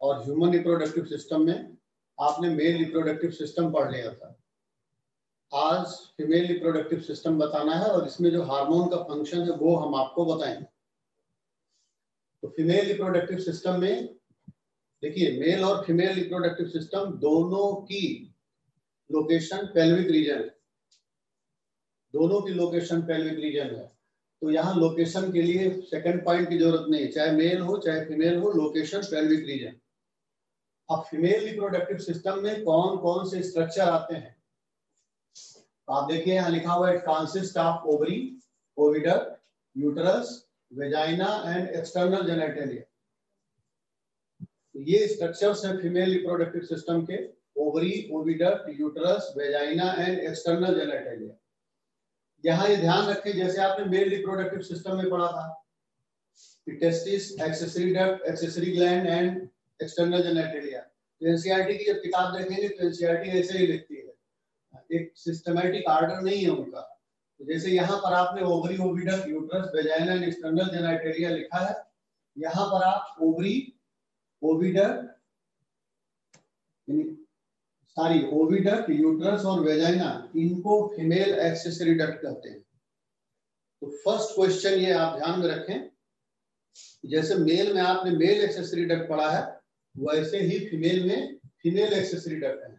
और human reproductive system में आपने मेल रिप्रोडक्टिव सिस्टम पढ़ लिया था। आज फीमेल रिप्रोडक्टिव सिस्टम बताना है और इसमें जो हार्मोन का फंक्शन है वो हम आपको बताएंगे। तो फीमेल रिप्रोडक्टिव सिस्टम में देखिए, मेल और फीमेल रिप्रोडक्टिव सिस्टम दोनों की लोकेशन पेल्विक रीजन है, दोनों की लोकेशन पेल्विक रीजन है। तो यहाँ लोकेशन के लिए सेकंड पॉइंट की जरूरत नहीं, चाहे मेल हो चाहे फीमेल हो, लोकेशन पेल्विक रीजन। अब फीमेल रिप्रोडक्टिव सिस्टम में कौन कौन से स्ट्रक्चर आते हैं आप देखिए, यहाँ लिखा हुआ है consist of ovary, oviduct, uterus, vagina and external genitalia. ये स्ट्रक्चर्स हैं फीमेल रिप्रोडक्टिव सिस्टम के, ovary, oviduct, uterus, vagina and external genitalia. यहाँ ये ध्यान रखें, जैसे आपने मेल रिप्रोडक्टिव सिस्टम में पढ़ा था testis, accessory duct, accessory gland and external genitalia. तो एनसीईआरटी की जब किताब देखेंगे तो एनसीईआरटी ऐसे ही लिखती है, एक सिस्टमैटिक ऑर्डर नहीं है उनका। तो जैसे यहाँ पर आपने ovary, oviduct, uterus, vagina and external genitalia लिखा है, यहाँ पर आप ओवरी, ओविडक्ट, ओविडक्ट, यूट्रस और वेजाइना, इनको फीमेल एक्सेसरी डक्ट कहते हैं। तो फर्स्ट क्वेश्चन ये आप ध्यान में रखें, जैसे मेल में आपने मेल एक्सेसरी डक्ट पढ़ा है, वैसे ही फीमेल में फीमेल एक्सेसरी डक्ट है।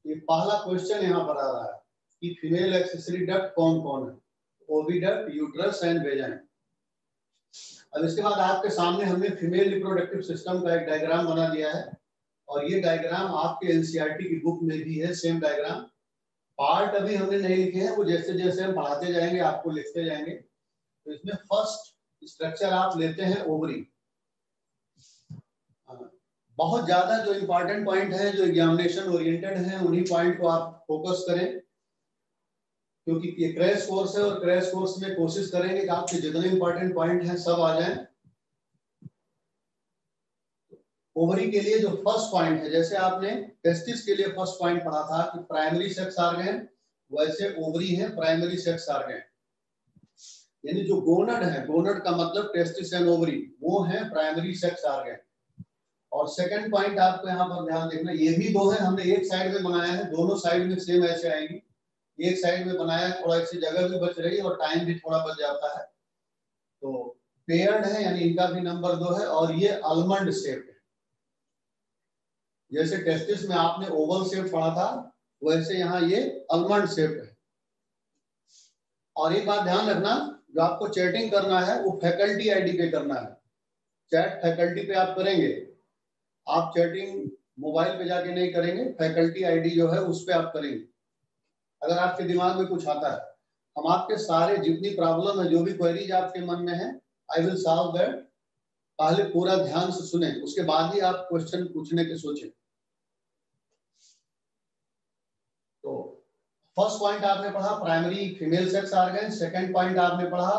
ये पहला क्वेश्चन यहाँ पर आ रहा है कि फीमेल एक्सेसरी डक्ट कौन कौन है, ओविडक्ट, यूट्रस एंड वेजाइना। अब इसके बाद आपके सामने हमने फीमेल रिप्रोडक्टिव सिस्टम का एक डायग्राम बना दिया है, और ये डायग्राम आपके एनसीईआरटी की बुक में भी है, सेम डायग्राम। पार्ट अभी हमने नहीं लिखे हैं, वो जैसे जैसे हम पढ़ाते जाएंगे आपको लिखते जाएंगे। तो इसमें फर्स्ट स्ट्रक्चर आप लेते हैं ओवरी। बहुत ज्यादा जो इंपॉर्टेंट पॉइंट है, जो एग्जामिनेशन ओरिएंटेड है, उन्हीं पॉइंट को आप फोकस करें, क्योंकि ये क्रैश कोर्स है और क्रैश कोर्स में कोशिश करेंगे कि आपके जितने इंपॉर्टेंट पॉइंट हैं सब आ जाएं। ओवरी के लिए जो फर्स्ट पॉइंट है, जैसे आपने टेस्टिस के लिए फर्स्ट पॉइंट पढ़ा था कि प्राइमरी सेक्स ऑर्गन, वैसे ओवरी है प्राइमरी सेक्स ऑर्गन। यानी जो गोनड है, गोनड का मतलब टेस्टिस एंड ओवरी, वो है प्राइमरी सेक्स ऑर्गन। और सेकंड पॉइंट आपको यहाँ पर ध्यान देखना, ये भी दो है, हमने एक साइड में बनाया है, दोनों साइड में सेम ऐसे आएंगी। एक साइड में बनाया, थोड़ा इससे जगह भी बच रही है और टाइम भी थोड़ा बच जाता है। तो पेयर्ड है, यानी इनका भी नंबर 2 है, और ये आलमंड शेप है। जैसे टेस्टिस में आपने ओवल शेप पढ़ा था, वैसे यहाँ ये आलमंड शेप है। और एक बात ध्यान रखना, जो आपको चैटिंग करना है वो फैकल्टी आईडी पे करना है। चैट फैकल्टी पे आप करेंगे, आप चैटिंग मोबाइल पे जाके नहीं करेंगे, फैकल्टी आईडी जो है उस पे आप करेंगे। अगर आपके दिमाग में कुछ आता है, हम आपके सारे जितनी प्रॉब्लम है, जो भी क्वेरीज आपके मन में है, आई विल सॉल्व दैट। पहले पूरा ध्यान से सुने, उसके बाद ही आप क्वेश्चन पूछने के सोचें। तो फर्स्ट पॉइंट आपने पढ़ा primary female sex organ, second point आपने पढ़ा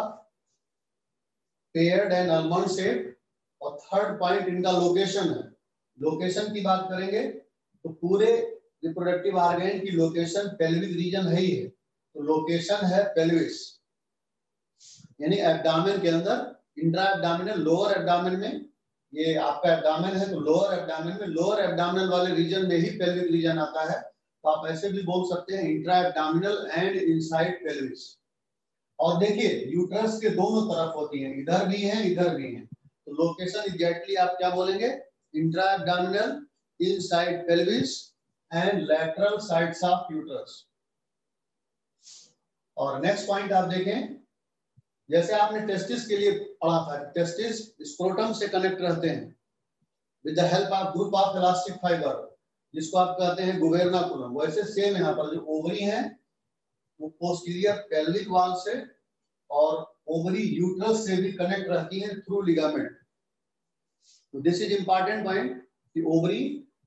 पेयर्ड एंड आलमंड शेप, और थर्ड पॉइंट इनका लोकेशन है। लोकेशन की बात करेंगे तो पूरे रिप्रोडक्टिव ऑर्गन की लोकेशन पेल्विक रीजन है ही है। तो लोकेशन है पेल्विस, यानी एब्डोमेन के अंदर, इंट्रा एब्डोमिनल, लोअर एब्डोमेन में, ये आपका एब्डोमेन है तो लोअर एब्डोमेन में, लोअर एब्डोमिनल वाले रीजन में ही पेल्विक रीजन आता है। तो आप ऐसे भी बोल सकते हैं intra abdominal and inside pelvis. और देखिए यूट्रस के दोनों तरफ होती है, इधर भी है इधर भी है। तो लोकेशन एग्जैक्टली आप क्या बोलेंगे, intra abdominal, inside pelvis and lateral sides of uterus. और नेक्स्ट पॉइंट आप देखें, जैसे आपने टेस्टिस के लिए पढ़ा था, टेस्टिस स्क्रोटम से कनेक्ट रहते हैं with the help of group of elastic fibre, जिसको आप कहते हैं गुबेरनाकुलम। वैसे सेम यहाँ पर जो ओवरी है वो पोस्टीरियर पेल्विक वॉल से और ओवरी यूट्रस से भी कनेक्ट रहती है थ्रू लिगामेंट। तो दिस इज इंपॉर्टेंट पॉइंट कि ओवरी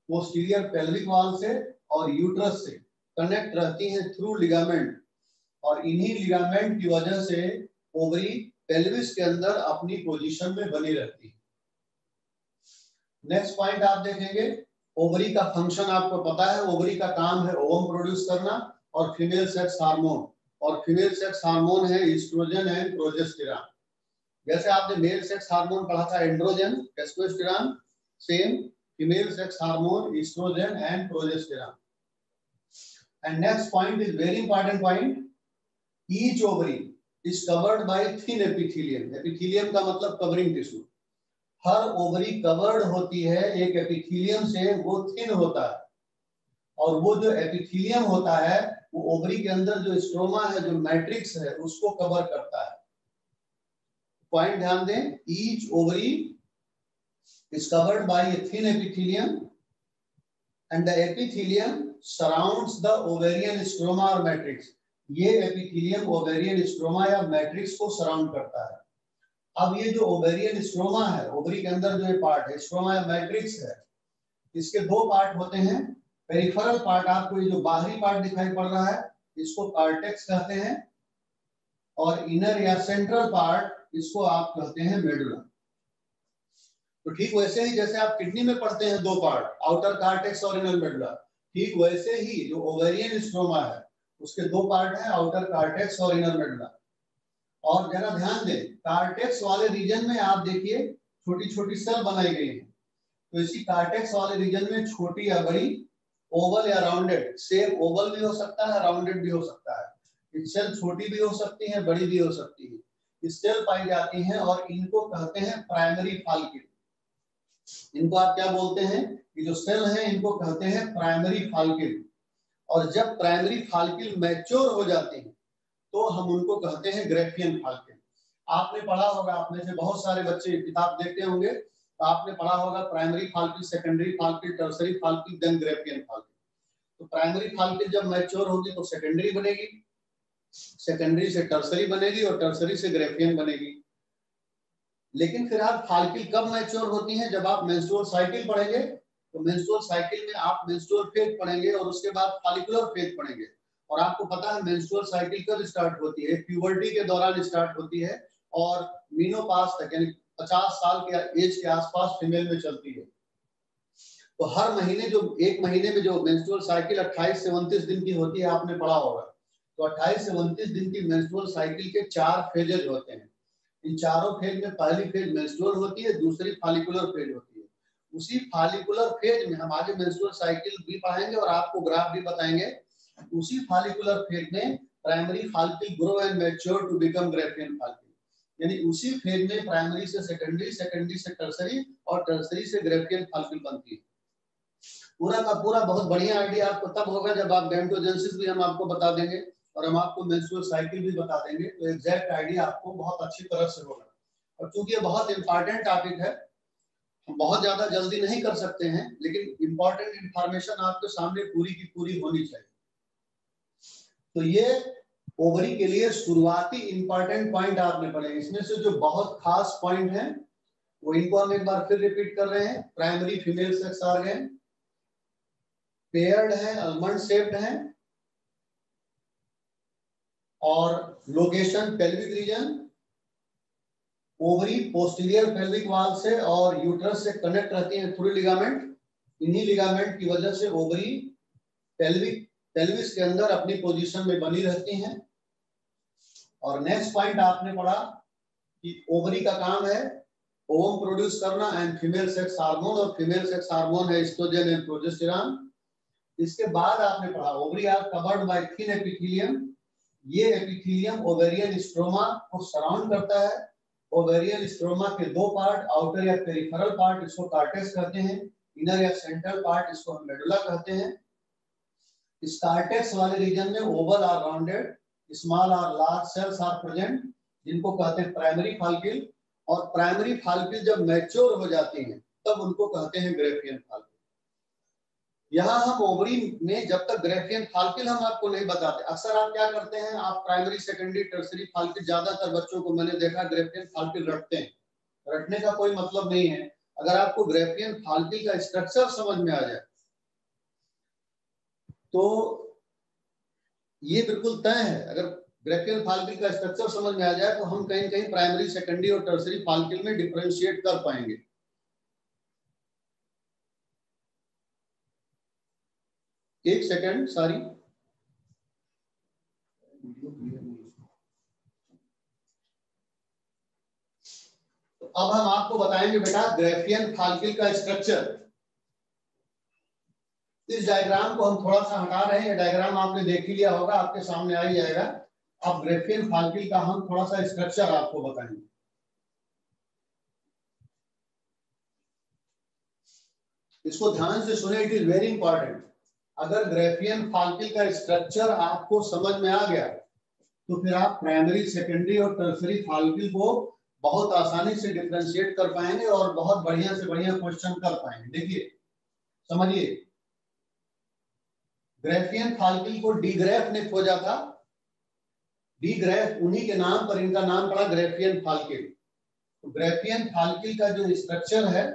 पोस्टीरियर पेल्विक वॉल से और यूट्रस से कनेक्ट रहती है थ्रू लिगामेंट, और इन्हीं लिगामेंट की वजह से ओवरी पेल्विस के अंदर अपनी पोजीशन में बनी रहती है। नेक्स्ट पॉइंट आप देखेंगे, ओवरी का फंक्शन आपको पता है, ओवरी का काम है ओवम प्रोड्यूस करना और फीमेल सेक्स हार्मोन, और फीमेल सेक्स हार्मोन है एस्ट्रोजन एंड प्रोजेस्टेरॉन। जैसे आपने मेल सेक्स हार्मोन पढ़ा था androgen, testosterone, same female sex hormone, estrogen and progesterone. And next point is very important point. Each ovary is covered by thin epithelium. Epithelium का मतलब covering tissue. हर ovary covered होती है एक epithelium से, वो thin होता है, और वो जो एपिथेलियम होता है वो ओवरी के अंदर जो स्ट्रोमा है, जो मैट्रिक्स है, उसको कवर करता है. पॉइंट ध्यान दें, each ovary is covered by a thin epithelium and the epithelium surrounds the ovarian stroma or matrix. ये एपिथेलियम ओवेरियन स्ट्रोमा या मैट्रिक्स को सराउंड करता है. अब ये जो ओवेरियन स्ट्रोमा है, ओवरी के अंदर जो ये पार्ट है, स्ट्रोमा या मैट्रिक्स है, इसके दो पार्ट होते हैं. पेरिफेरल पार्ट, आपको ये जो बाहरी पार्ट दिखाई पड़ रहा है, इसको कार्टेक्स कहते हैं, और इनर या सेंट्रल पार्ट इसको आप कहते हैं मेडुला. तो ठीक वैसे ही जैसे आप किडनी में पढ़ते हैं दो पार्ट, आउटर कार्टेक्स और इनर मेडुला, ठीक वैसे ही जो ओवेरियन स्ट्रोमा है उसके दो पार्ट हैं, आउटर कार्टेक्स और इनर मेडुला. और जरा ध्यान दें, कार्टेक्स वाले रीजन में आप देखिए छोटी छोटी सेल बनाई गई है. तो इसी कार्टेक्स वाले रीजन में छोटी या बड़ी, ओवल या राउंडेड, शेप ओवल भी हो सकता है, राउंडेड भी हो सकता है. सेल छोटी भी हो सकती है, बड़ी भी हो सकती है. इस सेल पाई जाती हैं और इनको कहते हैं प्राइमरी फॉलिकल. इनको आप क्या बोलते हैं, ये जो सेल है इनको कहते हैं प्राइमरी फॉलिकल. और जब प्राइमरी फॉलिकल मैच्योर हो जाती है तो हम उनको कहते हैं ग्रेफियन फॉलिकल. आपने पढ़ा होगा, आप में से बहुत सारे बच्चे किताब देखते होंगे, तो आपने पढ़ा होगा primary follicle, secondary follicle, tertiary follicle, then Graafian follicle. तो प्राइमरी फॉलिकल जब मैच्योर होगी तो सेकेंडरी बनेगी, सेकेंडरी से टर्सरी बनेगी और टर्सरी से ग्रेफियन बनेगी. लेकिन फिर आप फॉलिकल कब मैच्योर होती हैं, जब आप मेंस्ट्रुअल साइकिल पढ़ेंगे. तो मेंस्ट्रुअल साइकिल में आप मेंस्ट्रुअल फेज पढ़ेंगे और उसके बाद फॉलिकुलर फेज पढ़ेंगे. और आपको पता है मेंस्ट्रुअल साइकिल कब स्टार्ट होती है, प्यूबर्टी के दौरान स्टार्ट होती है और मीनोपाज तक यानी 50 साल के एज के आसपास फीमेल में चलती है. तो हर महीने जो एक महीने में जो मेंस्ट्रुअल साइकिल 28 से 29 दिन की होती है, आपने पढ़ा होगा. तो 28 से 29 दिन की मेंस्ट्रुअल साइकिल के 4 फेजेज होते हैं. इन चारों फेज में पहली फेज मेंस्ट्रुअल होती है, दूसरी फॉलिकुलर फेज होती है. उसी फॉलिकुलर फेज में हम आगे मेंस्ट्रुअल साइकिल भी पढ़ेंगे और आपको ग्राफ भी बताएंगे. उसी फॉलिकुलर फेज में primary follicle grow and mature to become Graafian follicle. यानी उसी फेज में प्राइमरी से सेकेंडरी, सेकेंडरी से टर्सरी और टर्सरी से ग्रेफियन फॉलिकल बनती है. पूरा का पूरा बहुत बढ़िया आइडिया आपको तब होगा जब आप गैमेटोजेनेसिस भी हम आपको बता देंगे और हम आपको मेंस्ट्रुअल साइकिल भी बता देंगे. तो एग्जैक्ट आइडिया आपको बहुत अच्छी तरह से होगा. और क्योंकि ये बहुत इंपॉर्टेंट टॉपिक है, हम बहुत ज्यादा जल्दी नहीं कर सकते हैं, लेकिन इंपॉर्टेंट इंफॉर्मेशन आपके सामने पूरी की पूरी होनी चाहिए. तो ये ओवरी के लिए शुरुआती इंपॉर्टेंट पॉइंट आपने पढ़े. इसमें से जो बहुत खास पॉइंट है वो इनको हम एक बार फिर रिपीट कर रहे हैं. Primary female sex organ paired है, आलमंड शेप्ड है, और location pelvic region, ovary posterior pelvic wall से और यूट्रस से कनेक्ट रहती है थ्रू लिगामेंट. इन्हीं लिगामेंट की वजह से ओवरी पेल्विस के अंदर अपनी पोजीशन में बनी रहती हैं. और नेक्स्ट पॉइंट आपने पढ़ा कि ओवरी का काम है ओवम प्रोड्यूस करना एंड फीमेल सेक्स हार्मोन, और फीमेल सेक्स हार्मोन है एस्ट्रोजन एंड प्रोजेस्टेरॉन. इसके बाद आपने पढ़ा ovary are covered by thin epithelium. ये एपिथेलियम ओवेरियन स्ट्रोमा को सराउंड करता है. ओवेरियन स्ट्रोमा के दो पार्ट, आउटर या पेरिफेरल पार्ट इसको कार्टेक्स कहते हैं, इनर या सेंट्रल पार्ट इसको हम मेडुला कहते हैं. इस कार्टेक्स वाले रीजन में ओवल और राउंडेड स्मॉल और लार्ज सेल्स आर प्रेजेंट, जिनको कहते हैं प्राइमरी फॉलिकल. और प्राइमरी फॉलिकल जब मैच्योर हो जाती हैं तब उनको कहते हैं ग्रेफियन फॉलिकल. यहाँ हम ओवरी में जब तक ग्रेफियन फॉलिकल हम आपको नहीं बताते, अक्सर आप क्या करते हैं, आप प्राइमरी, सेकेंडरी, टर्सरी फॉलिकल, ज्यादातर बच्चों को मैंने देखा ग्रेफियन फॉलिकल रटते हैं. रटने का कोई मतलब नहीं है. अगर आपको ग्रेफियन फॉलिकल का स्ट्रक्चर समझ में आ जाए तो ये बिल्कुल तय है. अगर ग्रेफियन फॉलिकल का स्ट्रक्चर समझ में आ जाए तो हम कहीं कहीं प्राइमरी, सेकेंडरी और टर्सरी फॉलिकल में डिफरेंशिएट कर पाएंगे. एक सेकंड, सॉरी. तो अब हम आपको बताएंगे बेटा ग्रेफियन फॉलिकल का स्ट्रक्चर. इस डायग्राम को हम थोड़ा सा हटा रहे हैं, ये डायग्राम आपने देख ही लिया होगा, आपके सामने आ ही जाएगा। अब ग्राफियन फाल्किल का हम थोड़ा सा स्ट्रक्चर आपको बताएंगे। इसको ध्यान से सुने, इट इज वेरी इंपॉर्टेंट। अगर ग्राफियन फाल्किल का स्ट्रक्चर आपको समझ में आ गया तो फिर आप प्राइमरी, सेकेंडरी और टर्सरी फाल्किल को बहुत आसानी से डिफरेंशिएट कर पाएंगे और बहुत बढ़िया से बढ़िया क्वेश्चन कर पाएंगे। देखिए समझिए, ग्राफियन फाल्किल को डी ग्रेफ ने खोजा था। डी ग्रेफ, उन्हीं के नाम पर इनका नाम पड़ा ग्राफियन फाल्किल। तो ग्राफियन फाल्किल का जो स्ट्रक्चर है,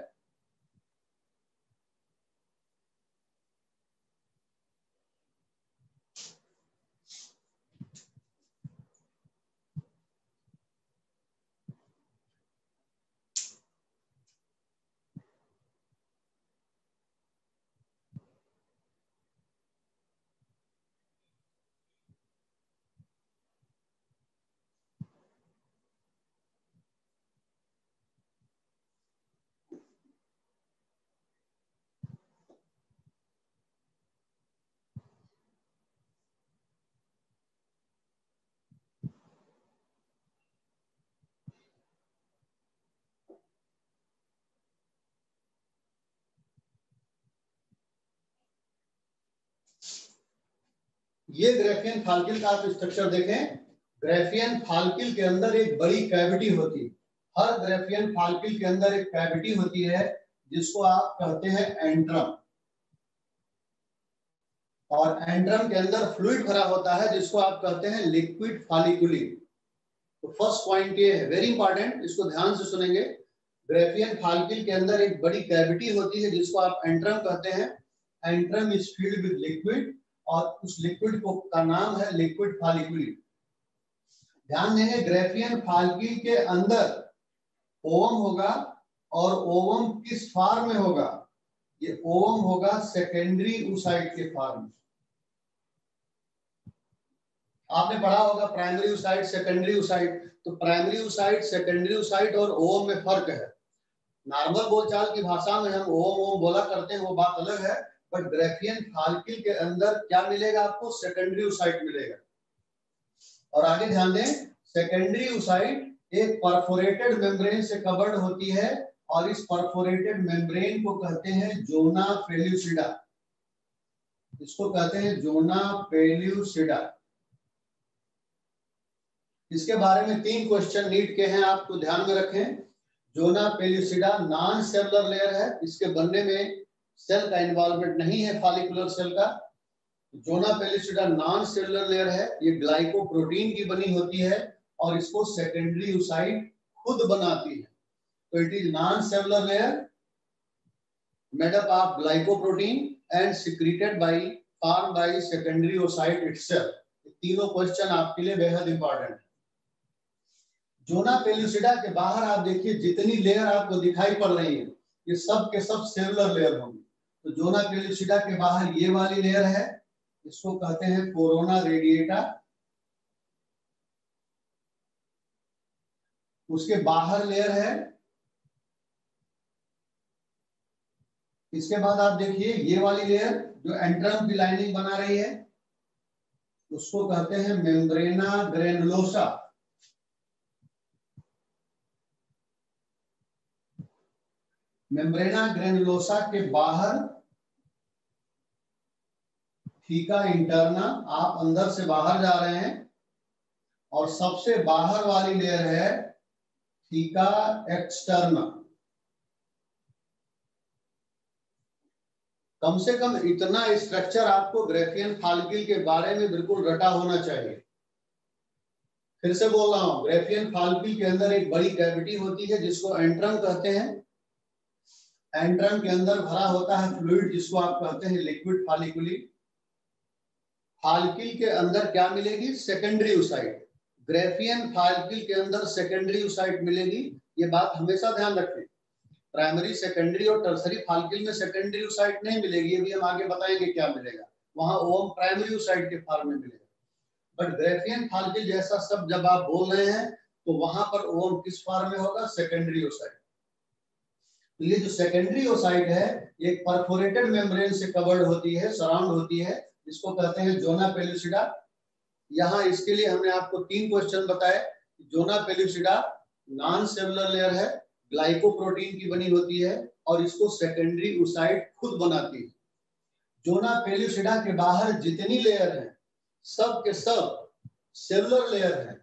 ये ग्राफियन फाल्किल का आप स्ट्रक्चर देखें। ग्राफियन फाल्किल के अंदर एक बड़ी कैविटी होती है। हर ग्राफियन फाल्किल के अंदर एक कैविटी होती है जिसको आप कहते हैं एंट्रम, और एंट्रम के अंदर फ्लूइड भरा होता है जिसको आप कहते हैं लिक्विड फालिकुली। तो फर्स्ट पॉइंट ये है, वेरी इंपॉर्टेंट, इसको ध्यान से सुनेंगे। ग्राफियन फाल्किल के अंदर एक बड़ी कैविटी होती है जिसको आप एंट्रम कहते हैं। Antrum is filled with liquid, और उस लिक्विड को का नाम है लिक्विड फालिकुली। ध्यान देंगे, ग्राफियन फाल्किल के अंदर ओवम होगा, और ओवम किस फॉर्म में होगा? ये ओवम होगा सेकेंडरी oocyte के फॉर्म में। आपने पढ़ा होगा प्राइमरी oocyte, सेकेंडरी oocyte। तो प्राइमरी oocyte, सेकेंडरी oocyte और ओवम में फर्क है। नॉर्मल बोलचाल की भाषा में हम ओवम बोला करते हैं, वो बात अलग है। बट ग्राफियन फाल्किल के अंदर क्या मिलेगा आपको? सेकेंडरी oocyte मिलेगा। और आगे ध्यान दें, सेकेंडरी oocyte एक परफोरेटेड मेम्ब्रेन से कवर्ड होती है, और इस परफोरेटेड मेम्ब्रेन को कहते हैं जोना पेल्यूसिडा। इसको कहते हैं जोना पेल्यूसिडा। इसके बारे में 3 क्वेश्चन नीट के हैं, आपको ध्यान में रखें। जोना पेल्यूसिडा नॉन सेलुलर लेयर है, इसके बनने में सेल का इन्वॉल्वमेंट नहीं है, फॉलिकुलर सेल का। जोना पेल्यूसिडा नॉन सेलुलर लेयर है, ये ग्लाइकोप्रोटीन की बनी होती है, और इसको सेकेंडरी oocyte खुद बनाती है। तो it is non cellular layer made up of glycoprotein and secreted by form by secondary oocyte itself. तीनों क्वेश्चन आपके लिए बेहद इंपॉर्टेंट है। जोना पेल्यूसिडा के बाहर आप देखिए, जितनी लेयर आपको दिखाई पड़ रही है ये सब के सब सेलुलर लेयर होंगी। तो जोना पेल्यूसिडा के बाहर ये वाली लेयर है, इसको कहते हैं कोरोना रेडिएटा। उसके बाहर लेयर है, इसके बाद आप देखिए ये वाली लेयर जो एंट्रम की लाइनिंग बना रही है, उसको कहते हैं मेम्ब्रेना ग्रेनुलोसा। मेम्ब्रेना ग्रेनुलोसा के बाहर थीका इंटरना, आप अंदर से बाहर जा रहे हैं, और सबसे बाहर वाली लेयर है थीका एक्सटर्ना। कम से कम इतना स्ट्रक्चर आपको ग्राफियन फाल्किल के बारे में बिल्कुल रटा होना चाहिए। फिर से बोल रहा हूं, ग्राफियन फाल्किल के अंदर एक बड़ी कैविटी होती है जिसको एंट्रम कहते हैं। एंट्रम के अंदर भरा होता है फ्लूइड जिसको आप कहते हैं लिक्विड फालिकुली। फाल्किल के अंदर क्या मिलेगी? Secondary oocyte। ग्राफियन फाल्किल के अंदर सेकेंडरी oocyte मिलेगी, ये बात हमेशा ध्यान रखें। प्राइमरी, सेकेंडरी और टर्सरी फाल्किल में सेकेंडरी oocyte नहीं मिलेगी, ये भी हम आगे बताएंगे क्या मिलेगा। वहां ओवम प्राइमरी oocyte के फॉर्म में मिलेगा। बट ग्राफियन फाल्किल जैसा सब जब आप बोल रहे हैं तो वहां पर ओवम किस फॉर्म में होगा? Secondary oocyte। तो ये जो सेकेंडरी ओसाइट है एक परफोरेटेड मेम्ब्रेन से कवर्ड होती है, सराउंड होती है, इसको कहते हैं जोना पेलुसिडा। यहाँ इसके लिए हमने आपको 3 क्वेश्चन बताए। Zona pellucida non cellular layer है, ग्लाइकोप्रोटीन की बनी होती है और इसको सेकेंडरी ओसाइट खुद बनाती है। जोना पेलुसिडा के बाहर जितनी लेयर है सब के सब सेलुलर लेयर है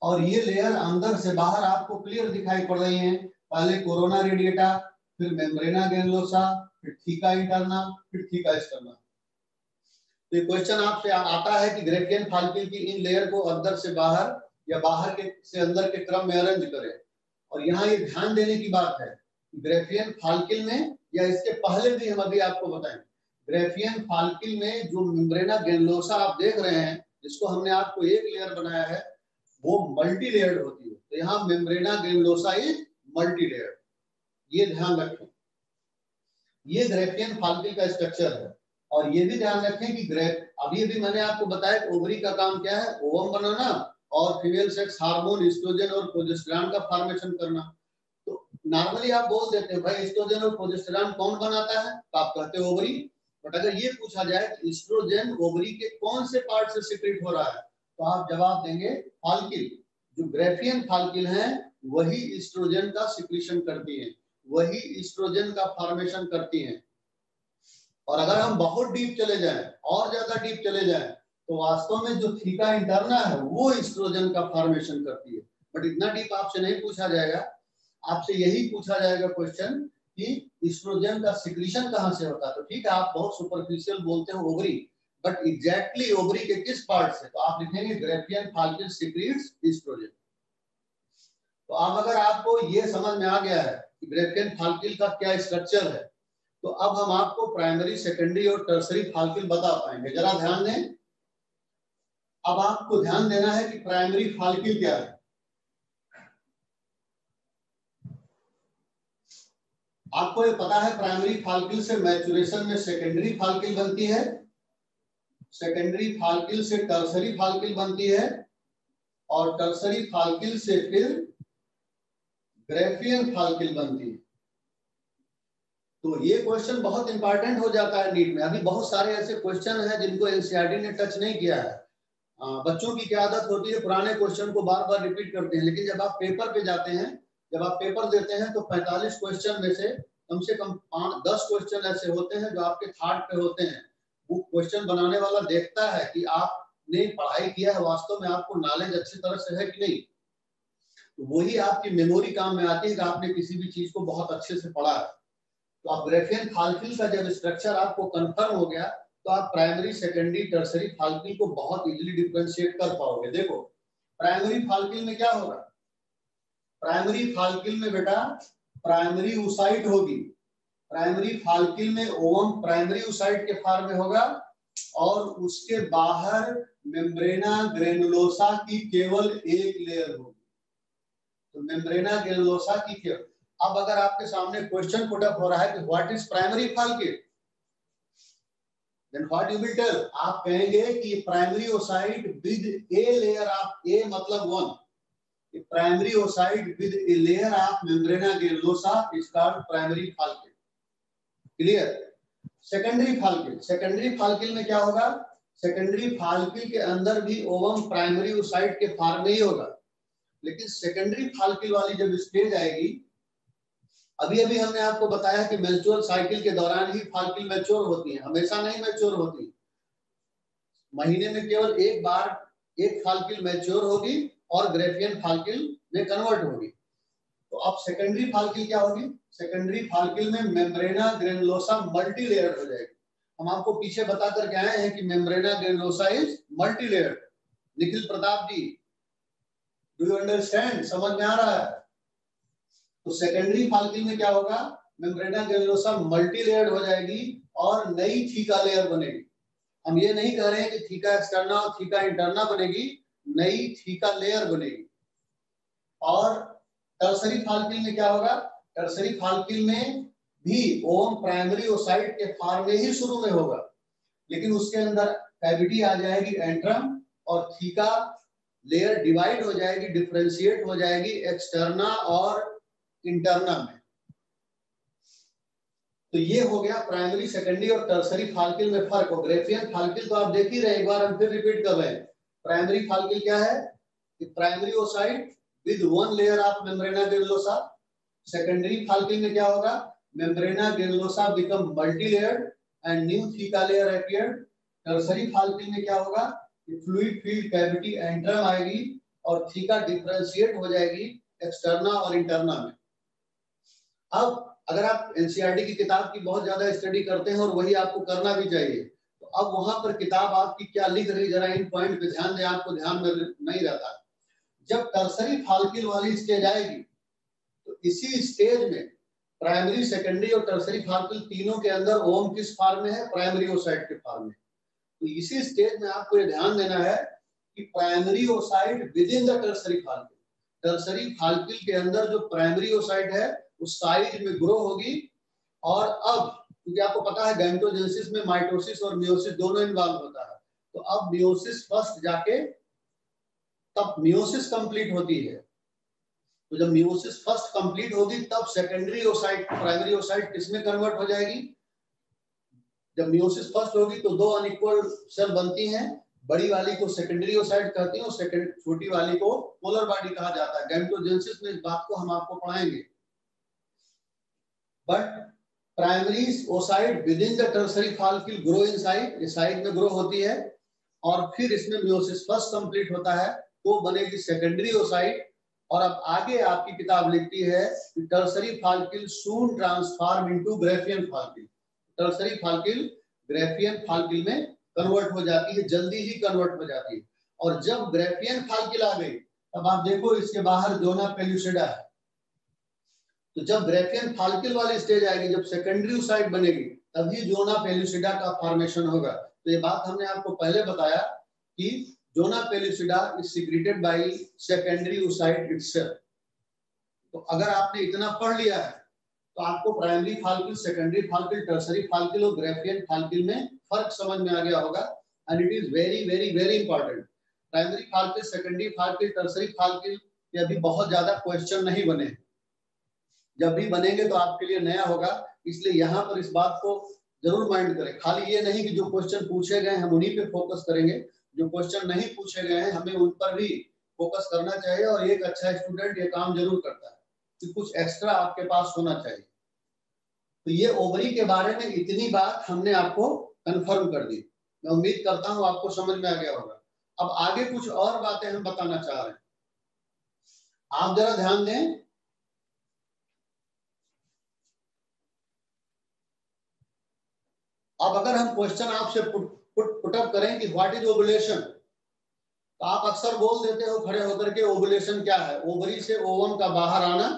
और ये लेयर अंदर से बाहर आपको क्लियर दिखाई पड़ रही है। पहले कोरोना रेडिएटा, फिर मेम्ब्रेना ग्रैनुलोसा, फिर थीका इंटरना, फिर थीका एक्सटर्ना। तो ये क्वेश्चन आपसे आता है कि ग्रेफियन फाल्किल की इन लेयर को अंदर से बाहर या बाहर के से अंदर के क्रम में अरेंज करें। और यहाँ ये ध्यान देने की बात है, ग्रेफियन फाल्किल में या इसके पहले भी हम अभी आपको बताएं, ग्रेफियन फाल्किल में जो मेम्ब्रेना ग्रैनुलोसा आप देख रहे हैं, जिसको हमने आपको एक लेयर बनाया है, वो मल्टी लेयर्ड होती है। तो यहाँ मेम्ब्रेना ग्रैनुलोसा इज मल्टी लेयर्ड, ये ध्यान रखें। ये ग्रेफियन फाल्किल का स्ट्रक्चर है। और ये भी ध्यान रखें कि अभी भी मैंने आपको बताया ओवरी का काम क्या है, ओवम बनाना और फीमेल सेक्स हार्मोन एस्ट्रोजन और प्रोजेस्टेरॉन का फॉर्मेशन करना। तो नॉर्मली आप बोल देते हैं भाई एस्ट्रोजन और प्रोजेस्टेरॉन कौन बनाता है, तो आप कहते हो ओवरी। बट अगर ये पूछा जाए कि एस्ट्रोजन ओवरी के कौन से पार्ट से सीक्रेट हो रहा है, तो आप जवाब देंगे फाल्किल। जो ग्रेफियन फाल्किल है वही एस्ट्रोजन का सिक्रीशन करती है, वही एस्ट्रोजन का फॉर्मेशन करती है। और अगर हम बहुत डीप चले जाएं और ज्यादा डीप चले जाएं तो वास्तव में जो थीका इंटरना है वो एस्ट्रोजन का फॉर्मेशन करती है। बट इतना डीप आपसे नहीं पूछा जाएगा, आपसे यही पूछा जाएगा क्वेश्चन कि एस्ट्रोजन का सिक्रीशन कहां से होता है। तो ठीक है, आप बहुत सुपरफिशियल बोलते हो ओवरी, बट एग्जैक्टली ओवरी के किस पार्ट से, तो आप लिखेंगे ग्रेफियन फाल्किल सीक्रेट्स एस्ट्रोजन। तो अब अगर आपको ये समझ में आ गया है कि ग्रेफियन फाल्किल का क्या स्ट्रक्चर है, तो अब हम आपको प्राइमरी, सेकेंडरी और टर्सरी फाल्किल बता पाएंगे। जरा ध्यान दें। अब आपको ध्यान देना है कि प्राइमरी फाल्किल क्या है। आपको ये पता है प्राइमरी फाल्किल से मैचुरेशन में सेकेंडरी फाल्किल बनती है, सेकेंडरी फाल्किल से टर्सरी फाल्किल बनती है और टर्सरी फाल्किल से फिर ग्रेफियन फाल्किल बनती है। तो ये क्वेश्चन बहुत इंपॉर्टेंट हो जाता है नीट में। अभी बहुत सारे ऐसे क्वेश्चन हैं जिनको एनसीईआरटी ने टच नहीं किया है। बच्चों की क्या आदत होती है, पुराने क्वेश्चन को बार बार रिपीट करते हैं, लेकिन जब आप पेपर पे जाते हैं, जब आप पेपर देते हैं तो 45 क्वेश्चन में से कम 10 क्वेश्चन ऐसे होते हैं जो आपके थार्ड पे होते हैं। वो क्वेश्चन बनाने वाला देखता है कि आपने पढ़ाई किया है, वास्तव में आपको नॉलेज अच्छी तरह से है कि नहीं। तो वही आपकी मेमोरी काम में आती है कि आपने किसी भी चीज को बहुत अच्छे से पढ़ा है। तो आप ग्रेफियन फाल्किल का जब स्ट्रक्चर आपको कंफर्म हो गया तो आप प्राइमरी, सेकेंडरी, टर्सरी फाल्किल को बहुत इजीली डिफरेंशिएट कर पाओगे। देखो प्राइमरी फाल्किल में क्या होगा, प्राइमरी फाल्किल में बेटा प्राइमरी ओसाइट होगी। प्राइमरी फाल्किल में ओवम प्राइमरी ओसाइट के फॉर्म में होगा और उसके बाहर मेम्ब्रेना ग्रैनुलोसा की केवल एक लेयर होगी। तो मेम्ब्रेना ग्रैनुलोसा की केवल। अब अगर आपके सामने क्वेश्चन पुट अप हो रहा है कि what is primary follicle, then what you will tell, आप कहेंगे कि primary oocyte with a layer of a मतलब 1, primary oocyte with a layer of membrana granulosa is called primary follicle. Clear. Secondary follicle, secondary follicle में क्या होगा, secondary follicle के अंदर भी ओवम प्राइमरी ओसाइट के फॉर्म में ही होगा, लेकिन सेकेंडरी फाल्किल वाली जब स्टेज आएगी, अभी अभी हमने आपको बताया कि मेंस्ट्रुअल साइकिल के दौरान ही फाल्किल मैच्योर होती है, हमेशा नहीं मैच्योर होती। महीने में केवल एक बार एक फाल्किल मैच्योर होगी और ग्रेफियन फाल्किल में कन्वर्ट होगी। तो अब सेकेंडरी फाल्किल क्या होगी, सेकेंडरी फाल्किल में मेम्ब्रेना ग्रैनुलोसा मल्टी लेयर्ड हो जाएगी। हम आपको पीछे बता करके आए हैं कि membrana granulosa is multi layered. Nikhil Pratap ji, do you understand, समझ में आ रहा है। तो सेकेंडरी फाल्किल में क्या होगा, मेम्ब्रेना ग्रैनुलोसा मल्टी लेयर्ड हो जाएगी और नई थीका लेयर बनेगी। हम ये नहीं कह रहे हैं कि थीका एक्सटर्ना और थीका इंटरना बनेगी, नई थीका लेयर बनेगी। और टर्सरी फाल्किल में क्या होगा, टर्सरी फाल्किल में भी ओवम प्राइमरी ओसाइट के फॉर्म में ही शुरू में होगा, लेकिन उसके अंदर कैविटी आ जाएगी एंट्रम और थीका लेयर डिवाइड हो जाएगी, डिफरेंशिएट हो जाएगी एक्सटर्ना और इंटरना में। तो ये हो गया प्राइमरी, सेकेंडरी और टर्सरी फाल्किल में फर्क। और ग्रेफियन फाल्किल तो आप देख ही रहे, एक बार हम फिर रिपीट कर रहे हैं। प्राइमरी फाल्किल क्या है? Primary oocyte with one layer of membrana granulosa. Secondary follicle में क्या होगा? Membrana granulosa become multi layered and new theca layer appeared. Tertiary follicle में क्या होगा? फ्लूइड फील्ड कैविटी एंट्रम आएगी और थीका डिफरेंशिएट हो जाएगी एक्सटर्ना और इंटरना में। अब अगर आप एनसीईआरटी की किताब की बहुत ज्यादा स्टडी करते हैं और वही आपको करना भी चाहिए, तो अब वहां पर किताब आपकी क्या लिख रही, जरा इन पॉइंट पे ध्यान दें, आपको ध्यान में नहीं रहता। जब टर्सरी फाल्किल वाली स्टेज आएगी तो इसी स्टेज में प्राइमरी, सेकेंडरी और टर्सरी फाल्किल तीनों के अंदर ओम किस फॉर्म में है? प्राइमरी ओसाइट के फॉर्म में। तो इसी स्टेज में आपको ये ध्यान देना है कि primary oocyte within the tertiary follicle, tertiary follicle के अंदर जो प्राइमरी ओसाइट है उस साइज में ग्रो होगी। और अब क्योंकि आपको पता है गैमेटोजेनेसिस में माइटोसिस और मियोसिस दोनों इन्वॉल्व होता है, तो अब मियोसिस फर्स्ट जाके तब मियोसिस कंप्लीट होती है। तो जब मियोसिस फर्स्ट कंप्लीट होगी तब सेकेंडरी ओसाइट प्राइमरी ओसाइट किसमें कन्वर्ट हो जाएगी? जब मियोसिस फर्स्ट होगी तो दो अनइक्वल सेल बनती हैं, बड़ी वाली को सेकेंडरी ओसाइट कहती हैं और छोटी वाली को पोलर बॉडी कहा जाता है। गैमेटोजेनेसिस में इस बात को हम आपको पढ़ाएंगे। But primary oocyte within the tertiary follicle grow inside, इस साइड में ग्रो होती है और फिर इसमें मियोसिस फर्स्ट कंप्लीट होता है तो बनेगी सेकेंडरी ओसाइट। और अब आगे आपकी किताब लिखती है कि tertiary follicle soon transform into Graafian follicle. Tertiary follicle Graafian follicle में कन्वर्ट हो जाती है, जल्दी ही कन्वर्ट हो जाती है। और जब ग्रेफियन फाल्किल आ गई तब आप देखो इसके बाहर जोना पेलुसिडा है। तो जब ग्रेफियन फाल्किल वाली स्टेज आएगी, जब सेकेंडरी ओसाइट बनेगी, तभी जोना पेलुसिडा का फॉर्मेशन होगा। तो ये बात हमने आपको पहले बताया कि zona pellucida is secreted by secondary oocyte itself. तो अगर आपने इतना पढ़ लिया है तो आपको primary follicle, secondary follicle, tertiary follicle और ग्रेफियन फाल्किल में फर्क समझ में आ गया होगा। And it is very very very important. Primary follicle, secondary follicle, tertiary follicle ये अभी बहुत ज्यादा क्वेश्चन नहीं बने, जब भी बनेंगे तो आपके लिए नया होगा, इसलिए यहाँ पर इस बात को जरूर माइंड करें। खाली ये नहीं कि जो क्वेश्चन पूछे गए हम उन्हीं पे फोकस करेंगे, जो क्वेश्चन नहीं पूछे गए हैं हमें उन पर भी फोकस करना चाहिए। और एक अच्छा स्टूडेंट ये काम जरूर करता है कि कुछ एक्स्ट्रा आपके पास होना चाहिए। तो ये ओवरी के बारे में इतनी बात हमने आपको कंफर्म कर दी। मैं उम्मीद करता हूँ आपको समझ में आ गया होगा। अब आगे कुछ और बातें हम बताना चाह रहे हैं, आप जरा ध्यान दें। अब अगर हम क्वेश्चन आपसे पुट अप करें कि व्हाट इज ओवुलेशन, तो आप अक्सर बोल देते हो खड़े होकर के ओवुलेशन क्या है? ओवरी से ओवम का बाहर आना,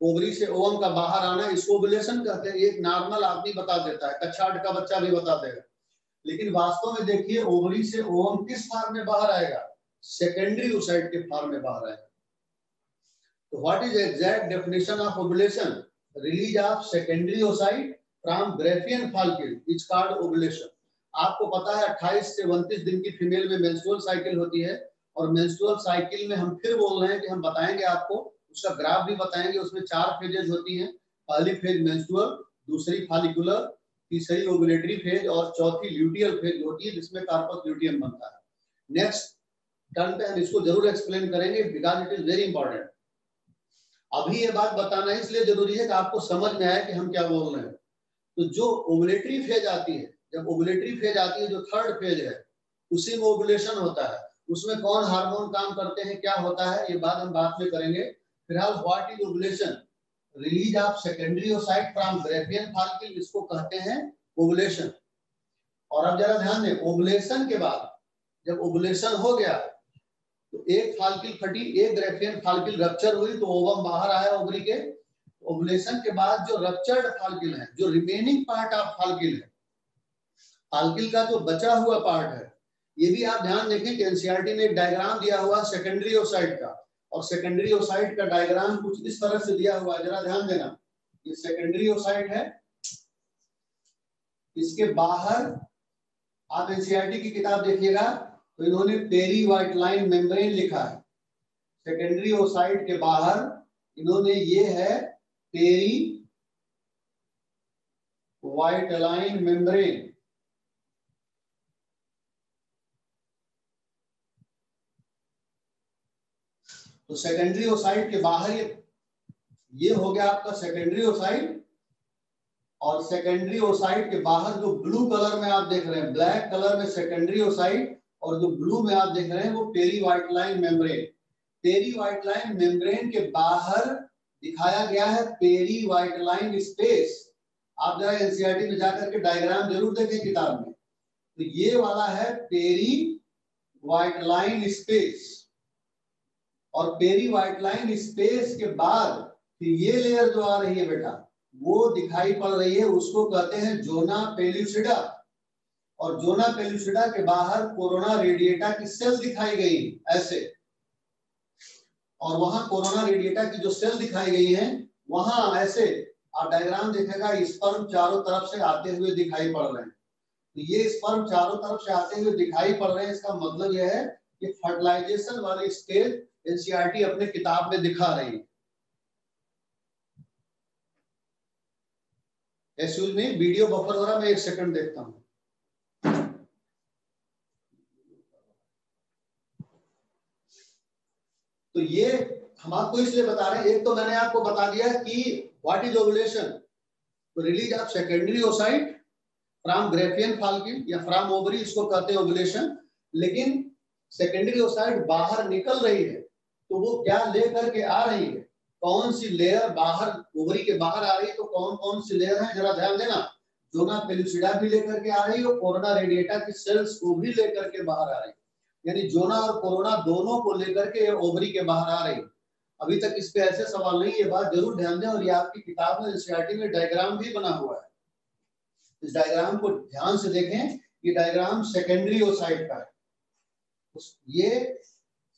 ओवरी से ओवम का बाहर आना, इसको ओवुलेशन कहते हैं। एक नॉर्मल आदमी बता देता है, कक्षा 8 का बच्चा भी बता देगा। लेकिन वास्तव में देखिए ओवरी से ओवम किस फॉर्म में बाहर आएगा? सेकेंडरी ओसाइट के फॉर्म में बाहर आएगा। तो what is exact definition of ovulation? Release of secondary oocyte from Graafian follicle is called ovulation. आपको पता है 28 से 29 दिन की फीमेल में मेंस्ट्रुअल साइकिल होती है, और मेंस्ट्रुअल साइकिल में हम फिर बोल रहे हैं कि हम बताएंगे आपको, उसका ग्राफ भी बताएंगे। उसमें 4 फेजेज होती हैं। पहली फेज मेंस्ट्रुअल, दूसरी फॉलिकुलर, तीसरी ओवुलेटरी फेज और चौथी ल्यूटियल फेज होती है जिसमें कार्पस ल्यूटियम बनता है। नेक्स्ट टर्न पे हम इसको जरूर एक्सप्लेन करेंगे because it is very important. अभी ये बात बताना इसलिए जरूरी है कि आपको समझ में आए कि हम क्या बोल रहे हैं। तो जो ओवुलेटरी फेज आती है, जब ओवुलेटरी फेज आती है जो थर्ड फेज है, उसी में ओवुलेशन होता है। उसमें कौन हार्मोन काम करते हैं, क्या होता है, ये बात हम बाद में करेंगे। फिलहाल what is ovulation? Release of secondary oocyte from Graafian follicle, इसको कहते हैं ओवुलेशन। और अब जरा ध्यान दें, ओवुलेशन के बाद जब ओवुलेशन हो गया तो एक फाल्किल फटी, एक ग्रेफियन फाल्किल रप्चर हुई तो ओवम बाहर आया ओवरी के। ओवुलेशन के बाद जो रप्चर्ड फाल्किल है, जो रिमेनिंग पार्ट ऑफ फाल्किल है, फाल्किल का जो बचा हुआ पार्ट है, ये भी आप ध्यान देखें कि एनसीईआरटी में एक डायग्राम दिया हुआ सेकेंडरी ओसाइट का, और सेकेंडरी ओसाइट का डायग्राम कुछ इस तरह से दिया हुआ है, जरा ध्यान देना। ये सेकेंडरी ओसाइट है, इसके बाहर आप एनसीईआरटी की किताब देखिएगा तो इन्होंने पेरी व्हाइट लाइन मेम्ब्रेन लिखा है। सेकेंडरी ओसाइट के बाहर इन्होंने ये है पेरी व्हाइट लाइन मेम्ब्रेन। तो सेकेंडरी ओसाइट के बाहर ये हो गया आपका सेकेंडरी ओसाइट, और सेकेंडरी ओसाइट के बाहर जो ब्लू कलर में आप देख रहे हैं, ब्लैक कलर में सेकेंडरी ओसाइट, और जो ब्लू में आप देख रहे हैं वो perivitelline membrane. Perivitelline membrane के बाहर दिखाया गया है पेरी व्हाइट लाइन स्पेस। आप जरा एनसीईआरटी में जाकर के डायग्राम जरूर देखें किताब में। तो ये वाला है पेरी व्हाइट लाइन स्पेस, और पेरी व्हाइट लाइन स्पेस के बाद फिर ये लेयर जो आ रही है बेटा वो दिखाई पड़ रही है, उसको कहते हैं जोना पेल्यूसिडा। और जोना पेल्यूसिडा के बाहर कोरोना रेडिएटा की सेल दिखाई गई ऐसे, और वहां कोरोना रेडिएटा की जो सेल दिखाई गई है वहां ऐसे आप डायग्राम देखेगा स्पर्म चारों तरफ से आते हुए दिखाई पड़ रहे हैं। तो ये स्पर्म चारों तरफ से आते हुए दिखाई पड़ रहे हैं, इसका मतलब यह है कि फर्टिलाइजेशन वाली स्टेज एनसीईआरटी अपने किताब में दिखा रही है। एक्सक्यूज मी, वीडियो बफर हो रहा, मैं 1 सेकंड देखता हूं। तो ये हम आपको इसलिए बता रहे हैं, एक तो मैंने आपको बता दिया कि व्हाट इज ओवुलेशन, तो release of secondary oocyte from Graafian follicle या फ्रॉम ओवरी, इसको कहते हैं ओवुलेशन। लेकिन सेकेंडरी ओसाइट बाहर निकल रही है तो वो क्या लेकर के आ रही है, कौन सी लेयर बाहर ओवरी के बाहर आ रही है, तो कौन कौन सी लेयर है जरा ध्यान देना। जोना पेल्यूसिडा भी लेकर के आ रही है और कोरोना रेडिएटा की सेल्स को भी लेकर के बाहर आ रही है, यानी जोना और कोरोना दोनों को लेकर के ओवरी के बाहर आ रही है। अभी तक इस पे ऐसे सवाल नहीं, ये बात जरूर ध्यान दें। और ये आपकी किताब में एनसीईआरटी में डायग्राम भी बना हुआ है, इस डायग्राम को ध्यान से देखें। ये डायग्राम सेकेंडरी ओसाइट का है, ये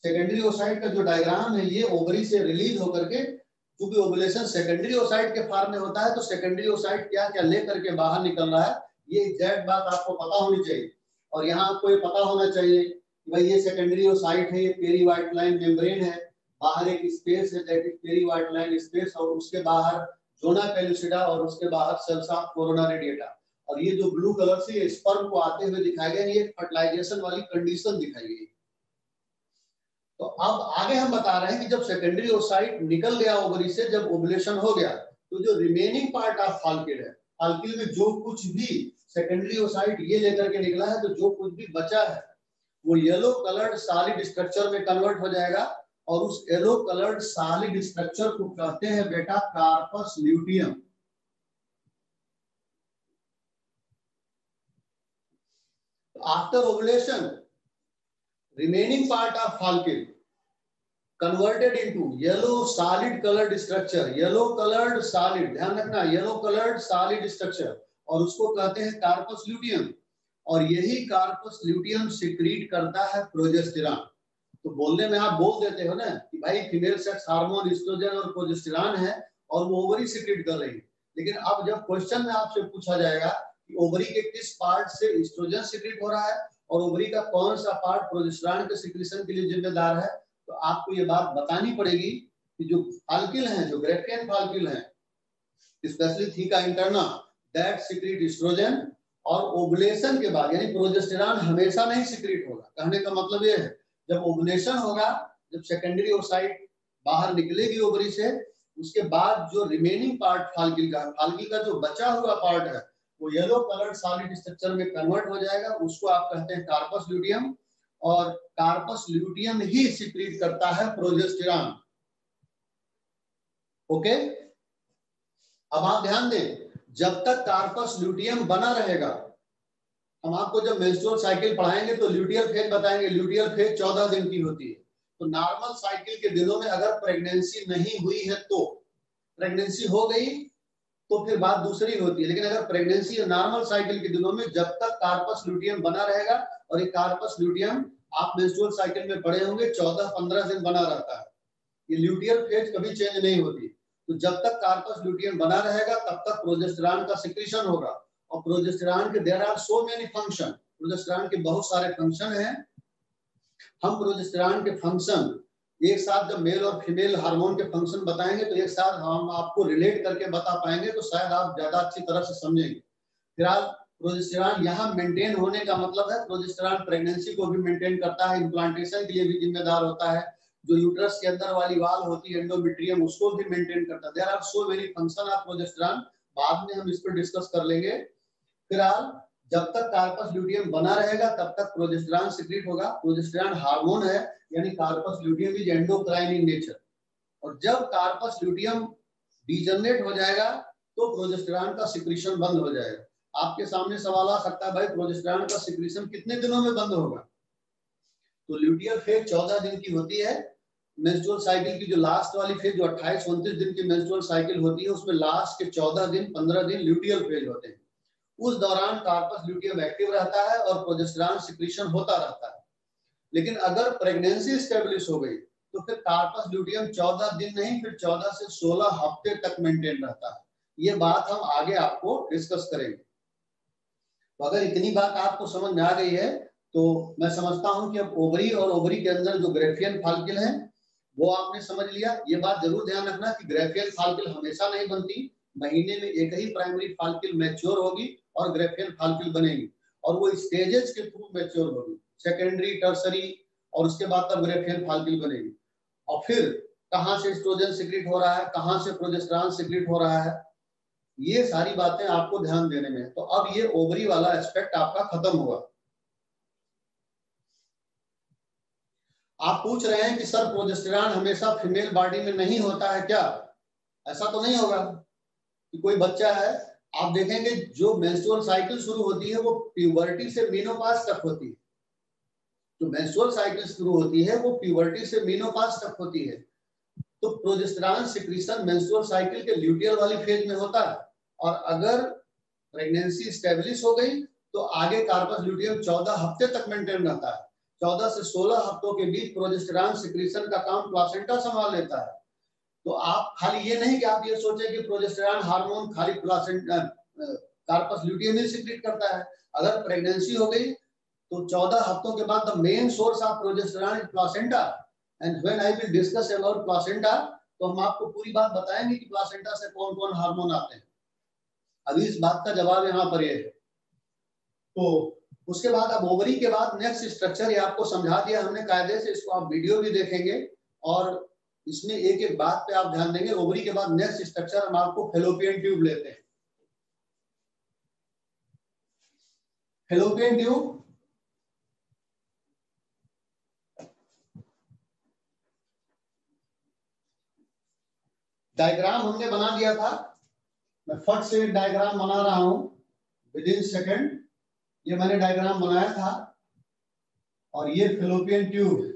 सेकेंडरी ओसाइट का जो डायग्राम है ये ओवरी से रिलीज होकर के, क्योंकि ओवुलेशन सेकेंडरी ओसाइट के फॉर्म में होता है तो सेकेंडरी ओसाइट क्या क्या लेकर के बाहर निकल रहा है, ये एग्जैक्ट बात आपको पता होनी चाहिए। और यहाँ आपको ये पता होना चाहिए कि भाई ये सेकेंडरी ओसाइट है, ये पेरी व्हाइट लाइन मेम्ब्रेन है, बाहर एक स्पेस है that is perivitelline space, और उसके बाहर जोना पेल्यूसिडा, और उसके बाहर सेल्स ऑफ कोरोना रेडिएटा। और ये जो ब्लू कलर से स्पर्म को आते हुए दिखाया गया, ये फर्टिलाइजेशन वाली कंडीशन दिखाई गई। तो अब आगे हम बता रहे हैं कि जब सेकेंडरी ओसाइट निकल गया ओवरी से, जब ओवुलेशन हो गया, तो जो रिमेनिंग पार्ट ऑफ फॉलिकल है, फॉलिकल में जो कुछ भी सेकेंडरी ओसाइट ये लेकर के निकला है, तो जो कुछ भी बचा है वो येलो कलर्ड सॉलिड स्ट्रक्चर में कन्वर्ट हो जाएगा। और उस येलो कलर्ड सॉलिड स्ट्रक्चर को कहते हैं बेटा corpus luteum. After ovulation remaining part of follicle converted into yellow solid colored structure, yellow colored solid, ध्यान रखना yellow colored solid structure, और उसको कहते हैं कार्पस ल्यूटियम। और यही कार्पस ल्यूटियम सिक्रीट करता है प्रोजेस्टेरॉन। तो बोलने में आप बोल देते हो ना कि भाई फीमेल सेक्स हार्मोन एस्ट्रोजन और प्रोजेस्टेरॉन है और वो ओवरी सिक्रीट कर रही है, लेकिन अब जब क्वेश्चन में आपसे पूछा जाएगा कि ओवरी के किस पार्ट से एस्ट्रोजन सिक्रीट हो रहा है और ओवरी का कौन सा पार्ट प्रोजेस्टेरॉन के सिक्रीशन के लिए जिम्मेदार है, तो आपको ये बात बतानी पड़ेगी कि जो फॉलिकल हैं, जो ग्रेफियन फॉलिकल हैं, specially theca interna, that secrete estrogen, और ओवुलेशन के बाद यानी प्रोजेस्टेरॉन हमेशा नहीं सिक्रीट होगा। कहने का मतलब ये है जब ओवुलेशन होगा, जब सेकेंडरी ओसाइट बाहर निकलेगी ओवरी से, उसके बाद जो रिमेनिंग पार्ट फॉलिकल का जो बचा हुआ पार्ट है वो येलो कलर्ड सॉलिड स्ट्रक्चर में कन्वर्ट हो जाएगा, उसको आप कहते हैं कार्पस ल्यूटियम। और कार्पस ल्यूटियम ही सिक्रीट करता है प्रोजेस्टेरॉन। ओके, अब आप ध्यान दें, जब तक कार्पस ल्यूटियम बना रहेगा, हम आपको जब मेंस्ट्रुअल साइकिल पढ़ाएंगे तो ल्यूटियल फेज बताएंगे, ल्यूटियल फेज 14 दिन की होती है। तो नॉर्मल साइकिल के दिनों में अगर प्रेगनेंसी नहीं हुई है, तो प्रेगनेंसी हो गई तो फिर बात दूसरी होती है। लेकिन अगर प्रेगनेंसी नॉर्मल साइकिल के दिनों में जब तक कार्पस ल्यूटियम बना रहेगा, और ये कार्पस ल्यूटियम आप मेंस्ट्रुअल साइकिल में पढ़े होंगे 14-15 दिन बना रहता है, ये ल्यूटियल फेज कभी चेंज नहीं होती। तो जब तक कार्पस ल्यूटियम बना रहेगा तब तक प्रोजेस्टेरॉन का सिक्रीशन होगा। और प्रोजेस्टेरॉन के there are so many function, progesterone के बहुत सारे फंक्शन हैं। हम प्रोजेस्टेरॉन के फंक्शन एक साथ जब मेल और फीमेल हार्मोन के फंक्शन बताएंगे तो एक साथ हम आपको रिलेट करके बता पाएंगे, तो शायद आप ज्यादा अच्छी तरह से समझेंगे। फिलहाल प्रोजेस्टेरॉन यहाँ मेंटेन होने का मतलब है प्रोजेस्टेरॉन प्रेगनेंसी को भी मेंटेन करता है, इम्प्लांटेशन के लिए भी जिम्मेदार होता है, जो यूट्रस के अंदर वाली वाल होती है एंडोमेट्रियम उसको भी मेंटेन करता है। There are so many function of progesterone, बाद में हम इस पर डिस्कस कर लेंगे। फिलहाल जब तक कार्पस ल्यूटियम बना रहेगा तब तक प्रोजेस्टेरॉन सिक्रीट होगा। प्रोजेस्टेरॉन हार्मोन है, यानी corpus luteum is endocrine in nature, और जब कार्पस ल्यूटियम डीजनरेट हो जाएगा तो प्रोजेस्टेरॉन का सिक्रीशन बंद हो जाएगा। आपके सामने सवाल आ सकता है भाई प्रोजेस्टेरॉन का सिक्रीशन कितने दिनों में बंद होगा? तो ल्यूटियल फेज 14 दिन की होती है। मेंस्ट्रुअल साइकिल की जो लास्ट वाली फेज जो 28-29 दिन की मेंस्ट्रुअल साइकिल होती है उसमें लास्ट के 14 दिन 15 दिन ल्यूटियल फेज होते हैं। उस दौरान कार्पस ल्यूटियम एक्टिव रहता है और प्रोजेस्टेरॉन सिक्रीशन होता रहता है। लेकिन अगर प्रेगनेंसी स्टेब्लिश हो गई तो फिर कार्पस ल्यूटियम 14 दिन नहीं फिर 14 से 16 हफ्ते तक मेंटेन रहता है। ये बात हम आगे आपको डिस्कस करेंगे। तो अगर इतनी बात आपको समझ में आ गई है तो मैं समझता हूं कि अब ओवरी और ओवरी के अंदर जो ग्रेफियन फॉलिकल है वो आपने समझ लिया। ये बात जरूर ध्यान रखना कि ग्रेफियन फॉलिकल हमेशा नहीं बनती, महीने में एक ही प्राइमरी फॉलिकल मैच्योर होगी और ग्रेफियन फॉलिकल बनेगी, और वो स्टेजेस के थ्रू मैच्योर होगी, सेकेंडरी, टर्सरी, और उसके बाद तब ग्रेफियन फॉलिकल बनेगी। और फिर कहां से एस्ट्रोजन सिक्रीट हो रहा है, कहां से प्रोजेस्टेरॉन सिक्रीट हो रहा है, ये सारी बातें आपको ध्यान देने में। तो अब ये ओवरी वाला एस्पेक्ट आपका खत्म हुआ। आप पूछ रहे हैं कि सर प्रोजेस्टेरॉन हमेशा फीमेल बॉडी में नहीं होता है क्या? ऐसा तो नहीं होगा कि कोई बच्चा है, आप देखेंगे जो मेंस्ट्रुअल साइकिल शुरू होती है वो प्यूबर्टी से मेनोपॉज तक होती है। जो मेंस्ट्रुअल साइकिल शुरू होती है वो प्यूबर्टी से मेनोपॉज तक होती है। तो प्रोजेस्टेरॉन सिक्रीशन मेंस्ट्रुअल साइकिल के ल्यूटियल वाली फेज में होता है, और अगर प्रेगनेंसी स्टेब्लिश हो गई तो आगे कार्पस ल्यूटियम 14 हफ्ते तक मेंटेन रहता है। 14 से 16 हफ्तों के बीच प्रोजेस्टेरॉन सिक्रीशन का काम प्लासेंटा संभाल लेता है। तो आप खाली ये नहीं कि आप ये सोचें कि प्रोजेस्टेरॉन हार्मोन खाली प्लासेंटा कार्पस ल्यूटियम ही सिक्रीट करता है। अगर प्रेगनेंसी हो गई तो 14 हफ्तों के बाद the main source of progesterone is placenta, and when I will discuss about placenta तो हम आपको पूरी बात बताएंगे कि प्लासेंटा से कौन कौन हार्मोन आते हैं। अभी इस बात का जवाब यहाँ पर ये है। तो उसके बाद अब ओवरी के बाद नेक्स्ट स्ट्रक्चर ये आपको समझा दिया हमने कायदे से, इसको आप वीडियो भी देखेंगे और इसमें एक एक बात पे आप ध्यान देंगे। ओवरी के बाद नेक्स्ट स्ट्रक्चर हम आपको फेलोपियन ट्यूब लेते हैं। फेलोपियन ट्यूब डायग्राम हमने बना दिया था, मैं फट से एक डायग्राम बना रहा हूं विद इन सेकेंड। ये मैंने डायग्राम बनाया था और ये फेलोपियन ट्यूब,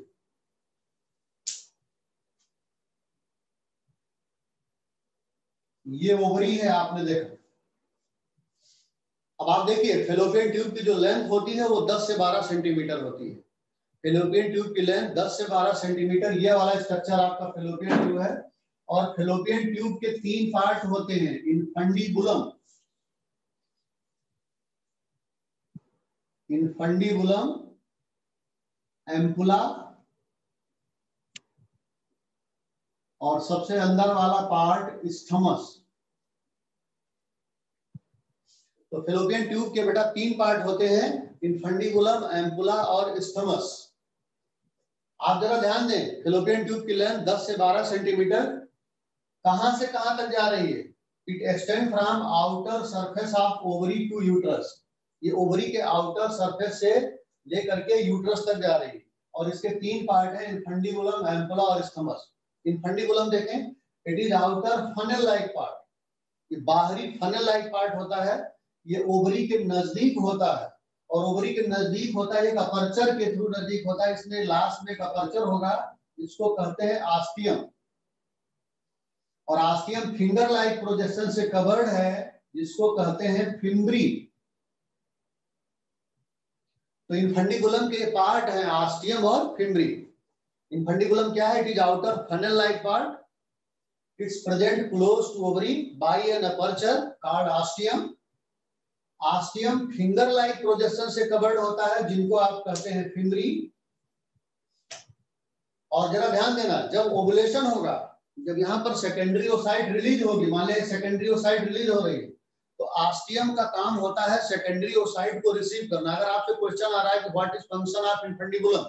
ये ओवरी है, आपने देखा। अब आप देखिए फेलोपियन ट्यूब की जो लेंथ होती है वो 10 से 12 सेंटीमीटर होती है। फेलोपियन ट्यूब की लेंथ 10 से 12 सेंटीमीटर, ये वाला स्ट्रक्चर आपका फेलोपियन ट्यूब है। और फेलोपियन ट्यूब के 3 पार्ट होते हैं, इनफंडीबुलम, इनफंडीबुलम, एम्पुला और सबसे अंदर वाला पार्ट स्टमस। तो फेलोपियन ट्यूब के बेटा 3 पार्ट होते हैं, इनफंडीबुलम, एम्पुला और स्टमस। आप जरा ध्यान दें, फेलोपियन ट्यूब की लेंथ 10 से 12 सेंटीमीटर, कहां से कहां तक जा रही है? It extend from outer surface of ovary to uterus. ये ओवरी के आउटर सरफेस से लेकर के यूट्रस तक जा रही है। और इसके 3 पार्ट है, इनफंडीबुलम, एम्पुला और स्टमस। इनफंडीबुलम देखें, it is outer funnel like part, ये बाहरी फनल लाइक पार्ट होता है। ये ओवरी के नजदीक होता है, और ओवरी के नजदीक होता है, एक अपर्चर के थ्रू नजदीक होता है। इसमें लास्ट में एक अपर्चर होगा, इसको कहते हैं आस्टियम। और आस्टियम फिंगर लाइक प्रोजेक्शन से कवर्ड है, जिसको कहते हैं फिम्ब्री। तो इनफंडीबुलम के पार्ट है आस्टियम और फिम्ब्री। इनफंडीबुलम क्या है? It is outer funnel like part, it's present close to ovary by an aperture called ostium. Ostium finger like projection से कवर्ड होता है, जिनको आप कहते हैं फिम्ब्री। और जरा ध्यान देना, जब ओवुलेशन होगा, जब यहाँ पर सेकेंडरी ओसाइट रिलीज होगी, मान लिया सेकेंडरी ओसाइट रिलीज हो रही है, तो ऑस्टियम का काम होता है सेकेंडरी ओसाइट को रिसीव करना। अगर आपसे क्वेश्चन आ रहा है कि what is function of infundibulum,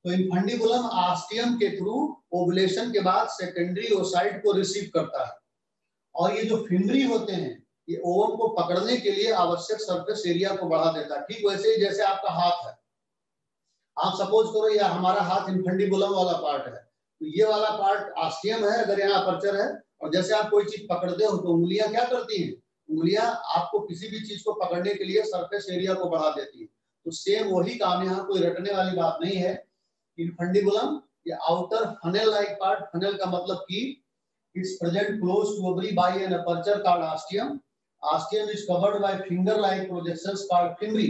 तो इन्फंडिबुलम ऑस्टियम के थ्रू ओवुलेशन के बाद सेकेंडरी ओसाइट को रिसीव करता है। और ये जो फिम्बरी होते हैं ये ओवम को पकड़ने के लिए आवश्यक सरफेस एरिया को बढ़ा देता है। ठीक वैसे ही जैसे आपका हाथ है, आप सपोज करो ये हमारा हाथ इन्फंडिबुलम वाला पार्ट है, तो ये वाला पार्ट ऑस्टियम है, अगर यहाँ अपर्चर है, और जैसे आप कोई चीज पकड़ते हो तो उंगलियां क्या करती हैं, उंगलियां आपको किसी भी चीज को पकड़ने के लिए सरफेस एरिया को बढ़ा देती है। तो सेम वही काम यहाँ, कोई रटने वाली बात नहीं है। इन्फंडिबुलम ये outer funnel like part, funnel का मतलब कि it's present close to ovary by an aperture called ostium. Ostium is covered by finger like projections called fimbriae.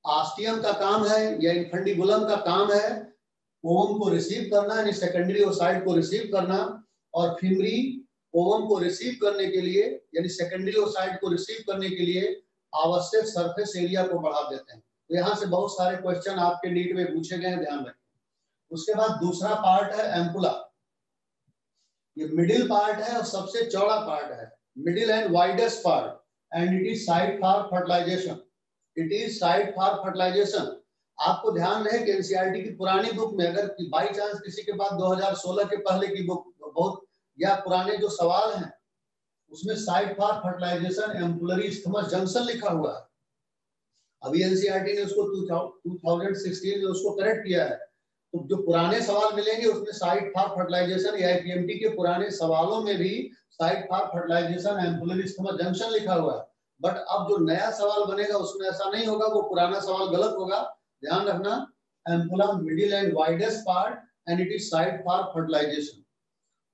Ostium का काम है या इन्फंडिबुलम का काम है ओवम को रिसीव करना, यानी सेकेंडरी ओसाइट को रिसीव करना, और फिम्बरी ओवम को रिसीव करने के लिए यानी सेकेंडरी ओसाइट को रिसीव करने के लिए आवश्यक सरफेस एरिया को बढ़ा देते हैं। तो यहाँ से बहुत सारे क्वेश्चन आपके नीट में पूछे गए हैं, ध्यान रखें। उसके बाद दूसरा पार्ट है एम्पुला। ये मिडिल पार्ट है और सबसे चौड़ा पार्ट है, middle and widest part, and it is site for fertilisation. It is site for fertilisation. आपको ध्यान रहे कि एनसीईआरटी की पुरानी बुक में अगर बाई चांस किसी के पास 2016 के पहले की बुक बहुत या पुराने जो सवाल हैं उसमें site for fertilisation ampullary isthmus junction लिखा हुआ है। अभी एनसीईआरटी ने उसको 2016 में उसको करेक्ट किया है। तो जो पुराने सवाल मिलेंगे उसमें साइट फॉर फर्टिलाइजेशन या आईपीएमटी के पुराने सवालों में भी site for fertilisation ampullary isthmus junction लिखा हुआ है। बट अब जो नया सवाल बनेगा उसमें ऐसा नहीं होगा, वो पुराना सवाल गलत होगा, ध्यान रखना। Ampulla middle and widest part and it is site for fertilisation.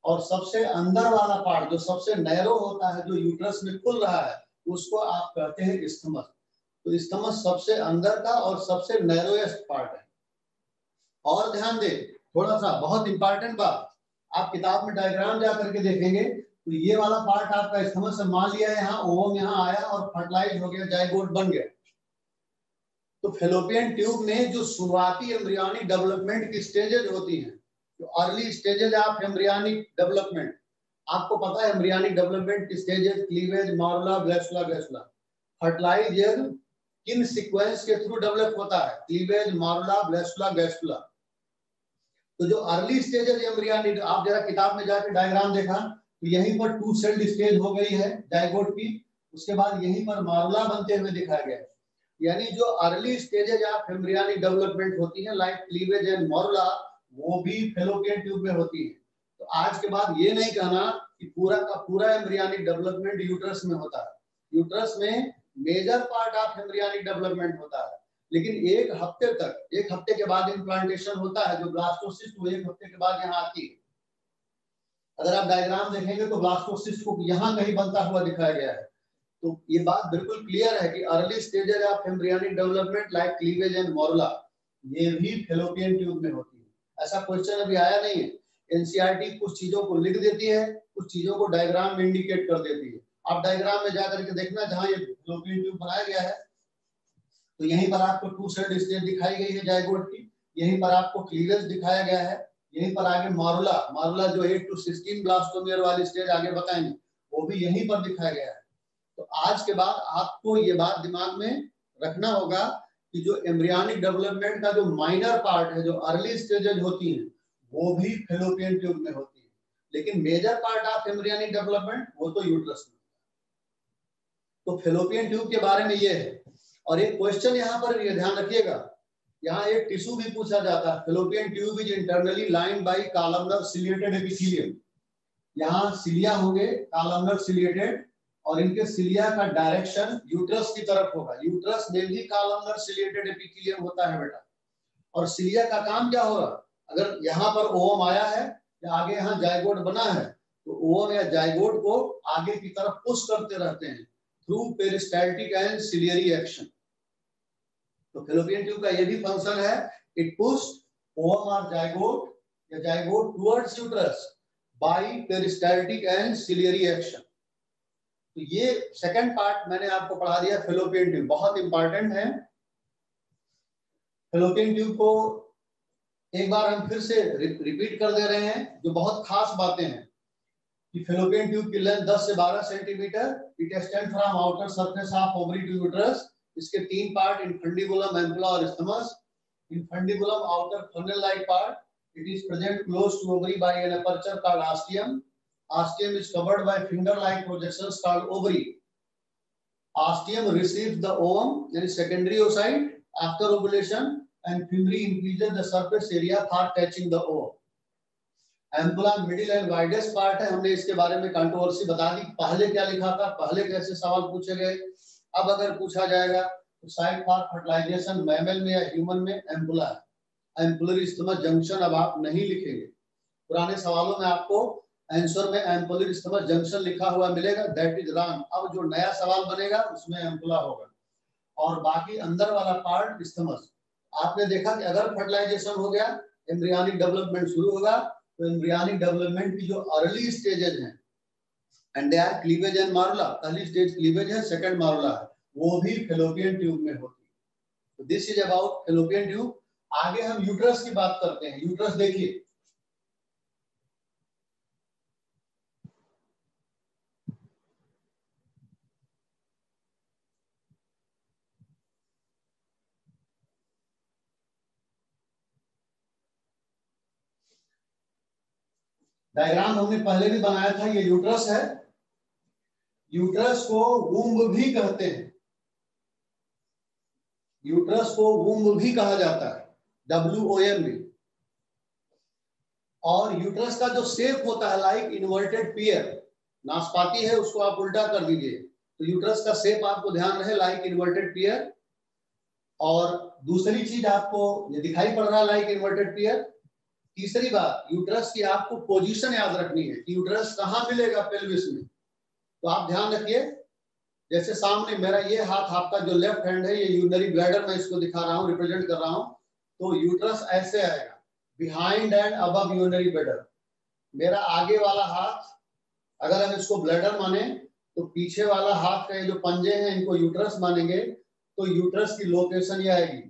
और सबसे अंदर वाला पार्ट जो सबसे नैरो होता है, जो यूट्रस में खुल रहा है, उसको आप कहते हैं इस्थमस। तो इस्थमस सबसे अंदर का और सबसे नैरोएस्ट पार्ट है। और ध्यान दे थोड़ा सा बहुत इंपॉर्टेंट बात, आप किताब में डायग्राम जा करके देखेंगे तो ये वाला पार्ट आपका इस्थमस से मान लिया है, यहाँ ओवम यहाँ आया और फर्टिलाइज हो गया, जाइगोट बन गया। तो फेलोपियन ट्यूब में जो शुरुआती एम्ब्रियोनिक डेवलपमेंट की स्टेजेज होती हैं, जो early stages of embryonic development, आपको पता है एम्ब्रियोनिक डेवलपमेंट की स्टेजेज क्लीवेज, मॉरुला, ग्लैसुला, गैसुला। फर्टिलाइज एग किन सीक्वेंस के थ्रू डेवलप होता है, क्लीवेज, मॉरुला, ग्लैसुला, गैसुला। तो जो अर्ली स्टेजेज एम्ब्रियोनिक, आप जरा किताब में जाकर डायग्राम देखा तो यहीं पर 2 सेल्ड स्टेज हो गई है जाइगोट की, उसके बाद यहीं पर मॉरुला बनते हुए दिखाया गया है। यानी जो early stages of embryonic development होती है लाइक क्लीवेज एंड मॉरुला, वो भी फेलोपियन ट्यूब में होती है। तो आज के बाद ये नहीं कहना कि पूरा का पूरा एम्ब्रियोनिक डेवलपमेंट यूट्रस में होता है। यूट्रस में major part of embryonic development होता है, लेकिन एक हफ्ते तक, एक हफ्ते के बाद इम्प्लांटेशन होता है। जो ब्लास्टोसिस्ट वो एक हफ्ते के बाद यहाँ आती है। अगर आप डायग्राम देखेंगे तो ब्लास्टोसिस्ट को यहाँ कहीं बनता हुआ दिखाया गया है। तो ये बात बिल्कुल क्लियर है कि early stages of embryonic development like cleavage and morula ये भी फेलोपियन ट्यूब में होती है। ऐसा क्वेश्चन अभी आया नहीं है। एनसीईआरटी कुछ चीजों को लिख देती है, कुछ चीजों को डायग्राम में इंडिकेट कर देती है। आप डायग्राम में जाकर के देखना, जहां ये फेलोपियन ट्यूब बनाया गया है तो यहीं पर आपको 2 सेल्ड स्टेज दिखाई गई है जाइगोट की, यहीं पर आपको क्लीवेज दिखाया गया है, यहीं पर आगे मॉरुला, मॉरुला जो 8 to 16 ब्लास्टोमियर वाली स्टेज आगे बताएंगे वो भी यहीं पर दिखाया गया है। तो आज के बाद आपको ये बात दिमाग में रखना होगा कि जो एम्ब्रियोनिक डेवलपमेंट का जो माइनर पार्ट है, जो अर्ली स्टेजेज होती हैं, वो भी फेलोपियन ट्यूब में होती है, लेकिन major part of embryonic development वो तो यूट्रस में। तो फेलोपियन ट्यूब के बारे में ये है। और एक क्वेश्चन यहाँ पर ध्यान रखिएगा, यहाँ एक टिश्यू भी पूछा जाता है। Fallopian tube is internally lined by columnar ciliated epithelium. यहाँ सिलिया होंगे कॉलमनर सिलिएटेड, और इनके सिलिया का डायरेक्शन यूट्रस की तरफ होगा। यूट्रस में भी कॉलमनर सिलिएटेड एपिथेलियम होता है बेटा। और सिलिया का काम क्या होगा, अगर यहाँ पर ओवम आया है या आगे यहाँ जाइगोट बना है तो ओवम या जाइगोट को आगे की तरफ पुश करते रहते हैं through peristaltic and ciliary action. तो फेलोपियन ट्यूब का ये भी फंक्शन है, इट पुश ओवम और जाइगोट या zygote towards uterus by peristaltic and ciliary action. तो ये सेकंड पार्ट मैंने आपको पढ़ा दिया फेलोपियन ट्यूब, बहुत इंपॉर्टेंट है। फेलोपियन ट्यूब को एक बार हम फिर से रिपीट कर दे रहे हैं, जो बहुत खास बातें हैं। कि फेलोपियन ट्यूब की लेंथ 10 से 12 centimetre, it extend from outer surface of ovary to uterus. इसके तीन पार्ट, इनफंडिबुलम, एम्पुला और isthmus. Infundibulum outer funnel like part, it is present close to ovary by an aperture called ostium. Ostium is covered by finger like projections called ovary. Ostium receives the ovum, that is secondary oocyte, after ovulation, and fimbriae increases the surface area for catching the ovum. Ampulla middle and widest part है। हमने इसके बारे में controversy बता दी, पहले क्या लिखा था, पहले कैसे सवाल पूछे गए। अब अगर पूछा जाएगा तो साइट फॉर फर्टिलाइजेशन मैमल में या ह्यूमन में एम्पुला है। एम्पुलर इस्थमस जंक्शन अब आप नहीं लिखेंगे। पुराने सवालों में आपको आंसर में एम्पुलर इस्थमस जंक्शन लिखा हुआ मिलेगा, दैट इज रॉन्ग। अब जो नया सवाल बनेगा उसमें एम्पुला होगा और बाकी अंदर वाला पार्ट इस्थमस। आपने देखा कि अगर फर्टिलाइजेशन हो गया, एम्ब्रियोनिक डेवलपमेंट शुरू होगा, तो एम्ब्रियोनिक डेवलपमेंट की जो अर्ली स्टेजेस हैं, and they are cleavage and morula, पहली स्टेज क्लीवेज है, सेकंड मारुला है, वो भी फेलोपियन ट्यूब में होती है। तो this is about Fallopian tube. आगे हम यूट्रस की बात करते हैं। यूट्रस देखिए, डायग्राम हमने पहले भी बनाया था। ये यूट्रस है। यूट्रस को वुम्ब भी कहते हैं, यूट्रस को वुम्ब भी कहा जाता है, WOMB। और यूट्रस का जो शेप होता है लाइक इन्वर्टेड पियर, नाशपाती है उसको आप उल्टा कर दीजिए, तो यूट्रस का शेप आपको ध्यान रहे लाइक इन्वर्टेड पियर। और दूसरी चीज आपको ये दिखाई पड़ रहा है लाइक इन्वर्टेड पियर। तीसरी बात, यूट्रस की आपको पोजीशन याद रखनी है कि यूट्रस कहाँ मिलेगा पेल्विस में। तो आप ध्यान रखिए, जैसे सामने मेरा ये हाथ, आपका जो लेफ्ट हैंड है, ये यूरिनरी ब्लैडर मैं इसको दिखा रहा हूँ, रिप्रेजेंट कर रहा हूँ। तो यूट्रस ऐसे आएगा, behind and above urinary bladder. मेरा आगे वाला हाथ, अगर हम इसको ब्लैडर माने, तो पीछे वाला हाथ का ये जो पंजे हैं इनको यूट्रस मानेंगे। तो यूट्रस की लोकेशन ये आएगी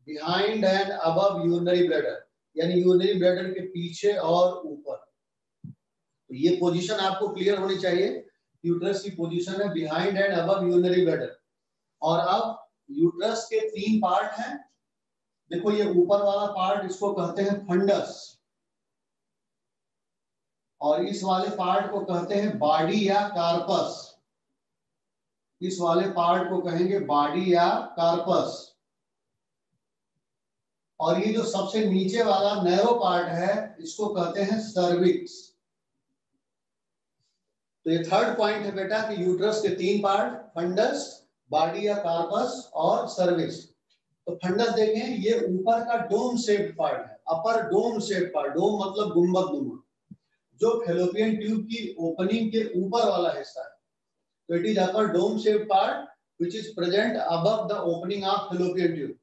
behind and above urinary bladder, यानी यूरिनरी ब्लैडर के पीछे और ऊपर। तो ये पोजीशन आपको क्लियर होनी चाहिए। यूट्रस की पोजीशन है behind and above urinary bladder. और अब यूट्रस के तीन पार्ट हैं। देखो ये ऊपर वाला पार्ट, इसको कहते हैं फंडस, और इस वाले पार्ट को कहते हैं बॉडी या कार्पस। इस वाले पार्ट को कहेंगे बॉडी या कार्पस। और ये जो सबसे नीचे वाला नैरो पार्ट है, इसको कहते हैं सर्विक्स। तो ये थर्ड पॉइंट है बेटा कि यूट्रस के तीन पार्ट, फंडस, बॉडी या कार्पस और सर्विक्स। तो फंडस देखें, ये ऊपर का डोम शेप्ड पार्ट है, अपर डोम शेप्ड पार्ट। डोम मतलब गुंबद नुमा, जो फेलोपियन ट्यूब की ओपनिंग के ऊपर वाला हिस्सा है। तो it is upper dome shaped part which is present above the opening of fallopian tube.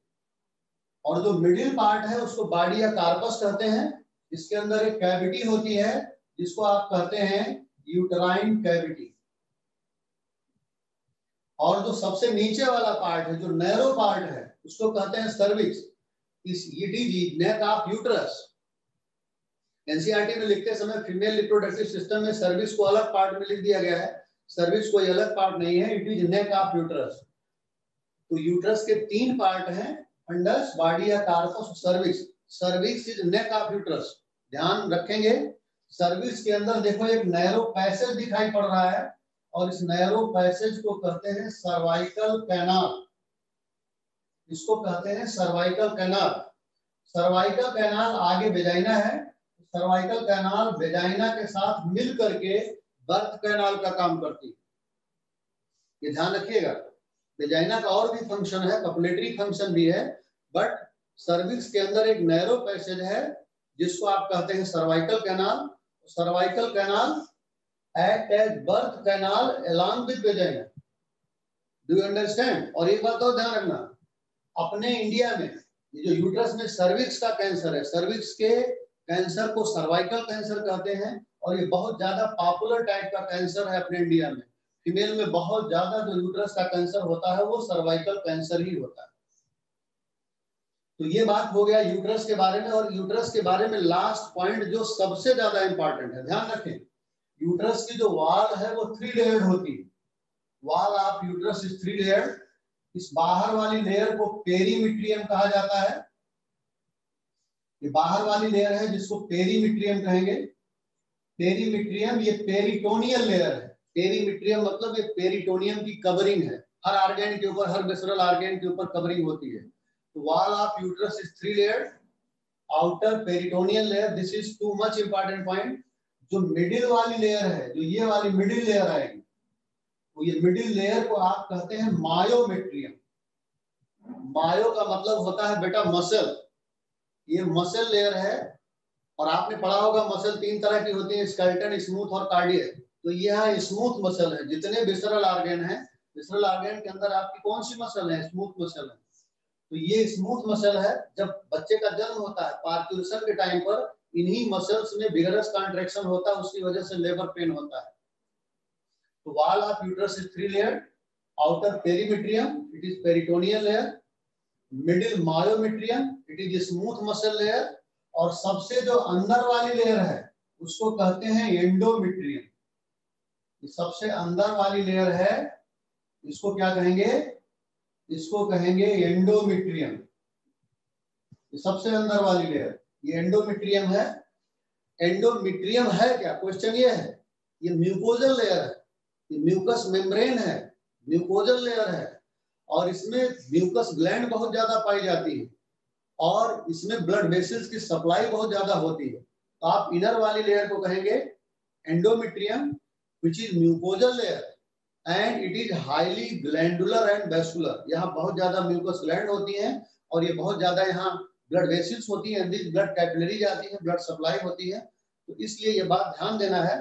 और जो मिडिल पार्ट है उसको बॉडी या कार्पस कहते हैं। इसके अंदर एक कैविटी होती है जिसको आप कहते हैं यूटराइन कैविटी। और जो सबसे नीचे वाला पार्ट है, जो नैरो पार्ट है, उसको कहते हैं सर्विक्स। इस नेक ऑफ यूट्रस। एनसीईआरटी में लिखते समय फीमेल रिप्रोडक्टिव सिस्टम में सर्विक्स को अलग पार्ट में लिख दिया गया है। सर्विक्स कोई अलग पार्ट नहीं है, it is neck of uterus. तो यूट्रस के तीन पार्ट हैं, फंडस, बॉडी या corpus, cervix. Cervix is neck of uterus. ध्यान रखेंगे, सर्विक्स के अंदर देखो एक नैरो पैसेज दिखाई पड़ रहा है, और इस नैरो पैसेज को कहते हैं सर्वाइकल कैनाल। इसको कहते हैं सर्वाइकल कैनाल। सर्वाइकल कैनाल आगे वेजाइना है। सर्वाइकल कैनाल वेजाइना के साथ मिल करके बर्थ कैनाल का काम करती है। ये ध्यान रखिएगा, वेजाइना का और भी फंक्शन है, कपुलेटरी फंक्शन भी है, बट सर्विक्स के अंदर एक नैरो पैसेज है जिसको आप कहते हैं cervical canal. Cervical canal act as birth canal along with vagina. Do you understand? और एक बात और ध्यान रखना, अपने इंडिया में ये जो यूट्रस में सर्विक्स का कैंसर है, सर्विक्स के कैंसर को सर्वाइकल कैंसर कहते हैं, और ये बहुत ज्यादा पॉपुलर टाइप का कैंसर है अपने इंडिया में। फीमेल में बहुत ज्यादा जो यूट्रस का कैंसर होता है वो सर्वाइकल कैंसर ही होता है। तो ये बात हो गया यूट्रस के बारे में। और यूट्रस के बारे में लास्ट पॉइंट जो सबसे ज्यादा इंपॉर्टेंट है, ध्यान रखें, यूट्रस की जो वॉल है वो 3 लेयर्ड होती है। Wall of uterus is 3 layered. इस बाहर वाली लेयर को पेरीमिट्रियम कहा जाता है। ये बाहर वाली लेयर है जिसको पेरीमिट्रियम कहेंगे। पेरीमिट्रियम ये पेरिटोनियल लेयर है। पेरीमिट्रियम मतलब ये पेरिटोनियम की कवरिंग है। हर ऑर्गन के ऊपर, हर विसरल ऑर्गन के ऊपर कवरिंग होती है। तो wall of uterus is 3 layered. Outer peritoneal layer, this is too much important point. जो मिडिल वाली लेयर है, जो ये वाली मिडिल लेयर आएगी, तो ये मिडिल लेयर को आप कहते हैं मायोमेट्रियम। मायो का मतलब होता है बेटा मसल। ये मसल लेयर है। और आपने पढ़ा होगा मसल 3 तरह की होती है, स्केलेटन, स्मूथ और कार्डियक। तो यह स्मूथ मसल है। जितने विसरल ऑर्गन है, विसरल ऑर्गन के अंदर आपकी कौन सी मसल है? स्मूथ मसल है। तो ये स्मूथ मसल है। जब बच्चे का जन्म होता है, पार्क्यूलेशन के टाइम पर इन्हीं मसल्स में विगरस कॉन्ट्रैक्शन होता है, उसकी वजह से लेबर पेन होता है। तो wall of uterus is 3 layered. Outer perimetrium, it is peritoneal layer. Middle myometrium, it is smooth muscle layer. और सबसे जो अंदर वाली लेयर है उसको कहते हैं एंडोमेट्रियम। सबसे अंदर वाली लेयर है, इसको क्या कहेंगे? इसको कहेंगे एंडोमेट्रियम। सबसे अंदर वाली लेयर ये एंडोमेट्रियम है। एंडोमेट्रियम है क्या? क्वेश्चन ये है। ये म्यूकोजल लेयर है, ये म्यूकस मेम्ब्रेन है, म्यूकोजल लेयर है। और इसमें म्यूकस ग्लैंड बहुत ज्यादा पाई जाती है और इसमें ब्लड वेसल्स की सप्लाई बहुत ज्यादा होती है। तो आप इनर वाली लेयर को कहेंगे endometrium, which is mucosal layer and it is highly glandular and vascular. यहाँ बहुत ज्यादा म्यूकस ग्लैंड होती हैं और ये बहुत ज्यादा यहाँ ब्लड वेसल्स होती हैं, ब्लड कैपिलरीज आती है, ब्लड सप्लाई होती है। तो इसलिए ये बात ध्यान देना है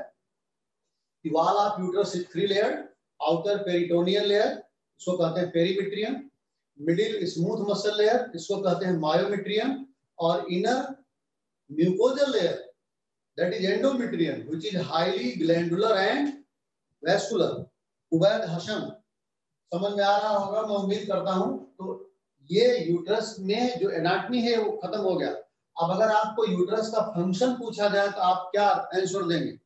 कि wall of uterus is 3 layered. Outer peritoneal layer, इसको कहते हैं perimetrium. Middle smooth muscle layer, इसको कहते हैं मायोमेट्रियम। और inner mucosal layer, that is endometrium, which is highly glandular and vascular. Ubaid Hasan, समझ में आ रहा होगा मैं उम्मीद करता हूं। तो ये यूट्रस में जो एनाटॉमी है वो खत्म हो गया। अब अगर आपको यूट्रस का फंक्शन पूछा जाए तो आप क्या आंसर देंगे?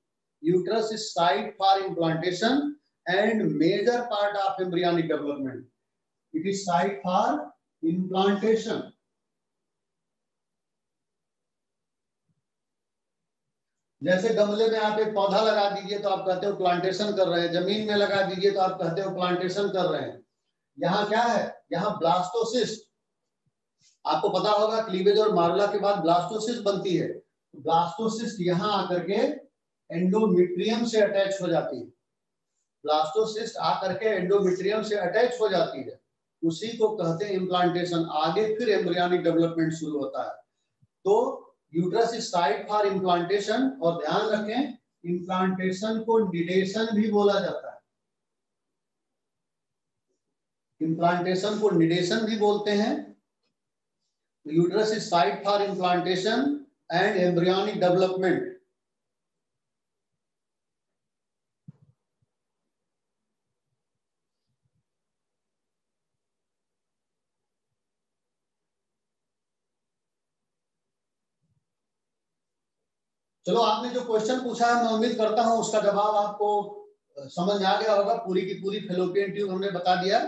Uterus is site for implantation and major part of embryonic development. It is site for implantation. जैसे गमले में आप एक पौधा लगा दीजिए तो आप कहते हो प्लांटेशन कर रहे हैं, जमीन में लगा दीजिए तो आप कहते हो प्लांटेशन कर रहे हैं। यहाँ क्या है? यहाँ ब्लास्टोसिस्ट। आपको पता होगा क्लीवेज और मारुला के बाद ब्लास्टोसिस्ट बनती है। ब्लास्टोसिस्ट यहाँ आकर के एंडोमेट्रियम से अटैच हो जाती है। ब्लास्टोसिस्ट आकर के एंडोमेट्रियम से अटैच हो जाती है, उसी को कहते हैं इम्प्लांटेशन। आगे फिर एम्ब्रियोनिक डेवलपमेंट शुरू होता है। तो uterus is site for implantation. और ध्यान रखें, इम्प्लांटेशन को निडेशन भी बोला जाता है। इम्प्लांटेशन को निडेशन भी बोलते हैं। Uterus is site for implantation and embryonic development. चलो, आपने जो क्वेश्चन पूछा है मैं उम्मीद करता हूं उसका जवाब आपको समझ में आ गया होगा। पूरी की पूरी फैलोपियन ट्यूब हमने बता दिया।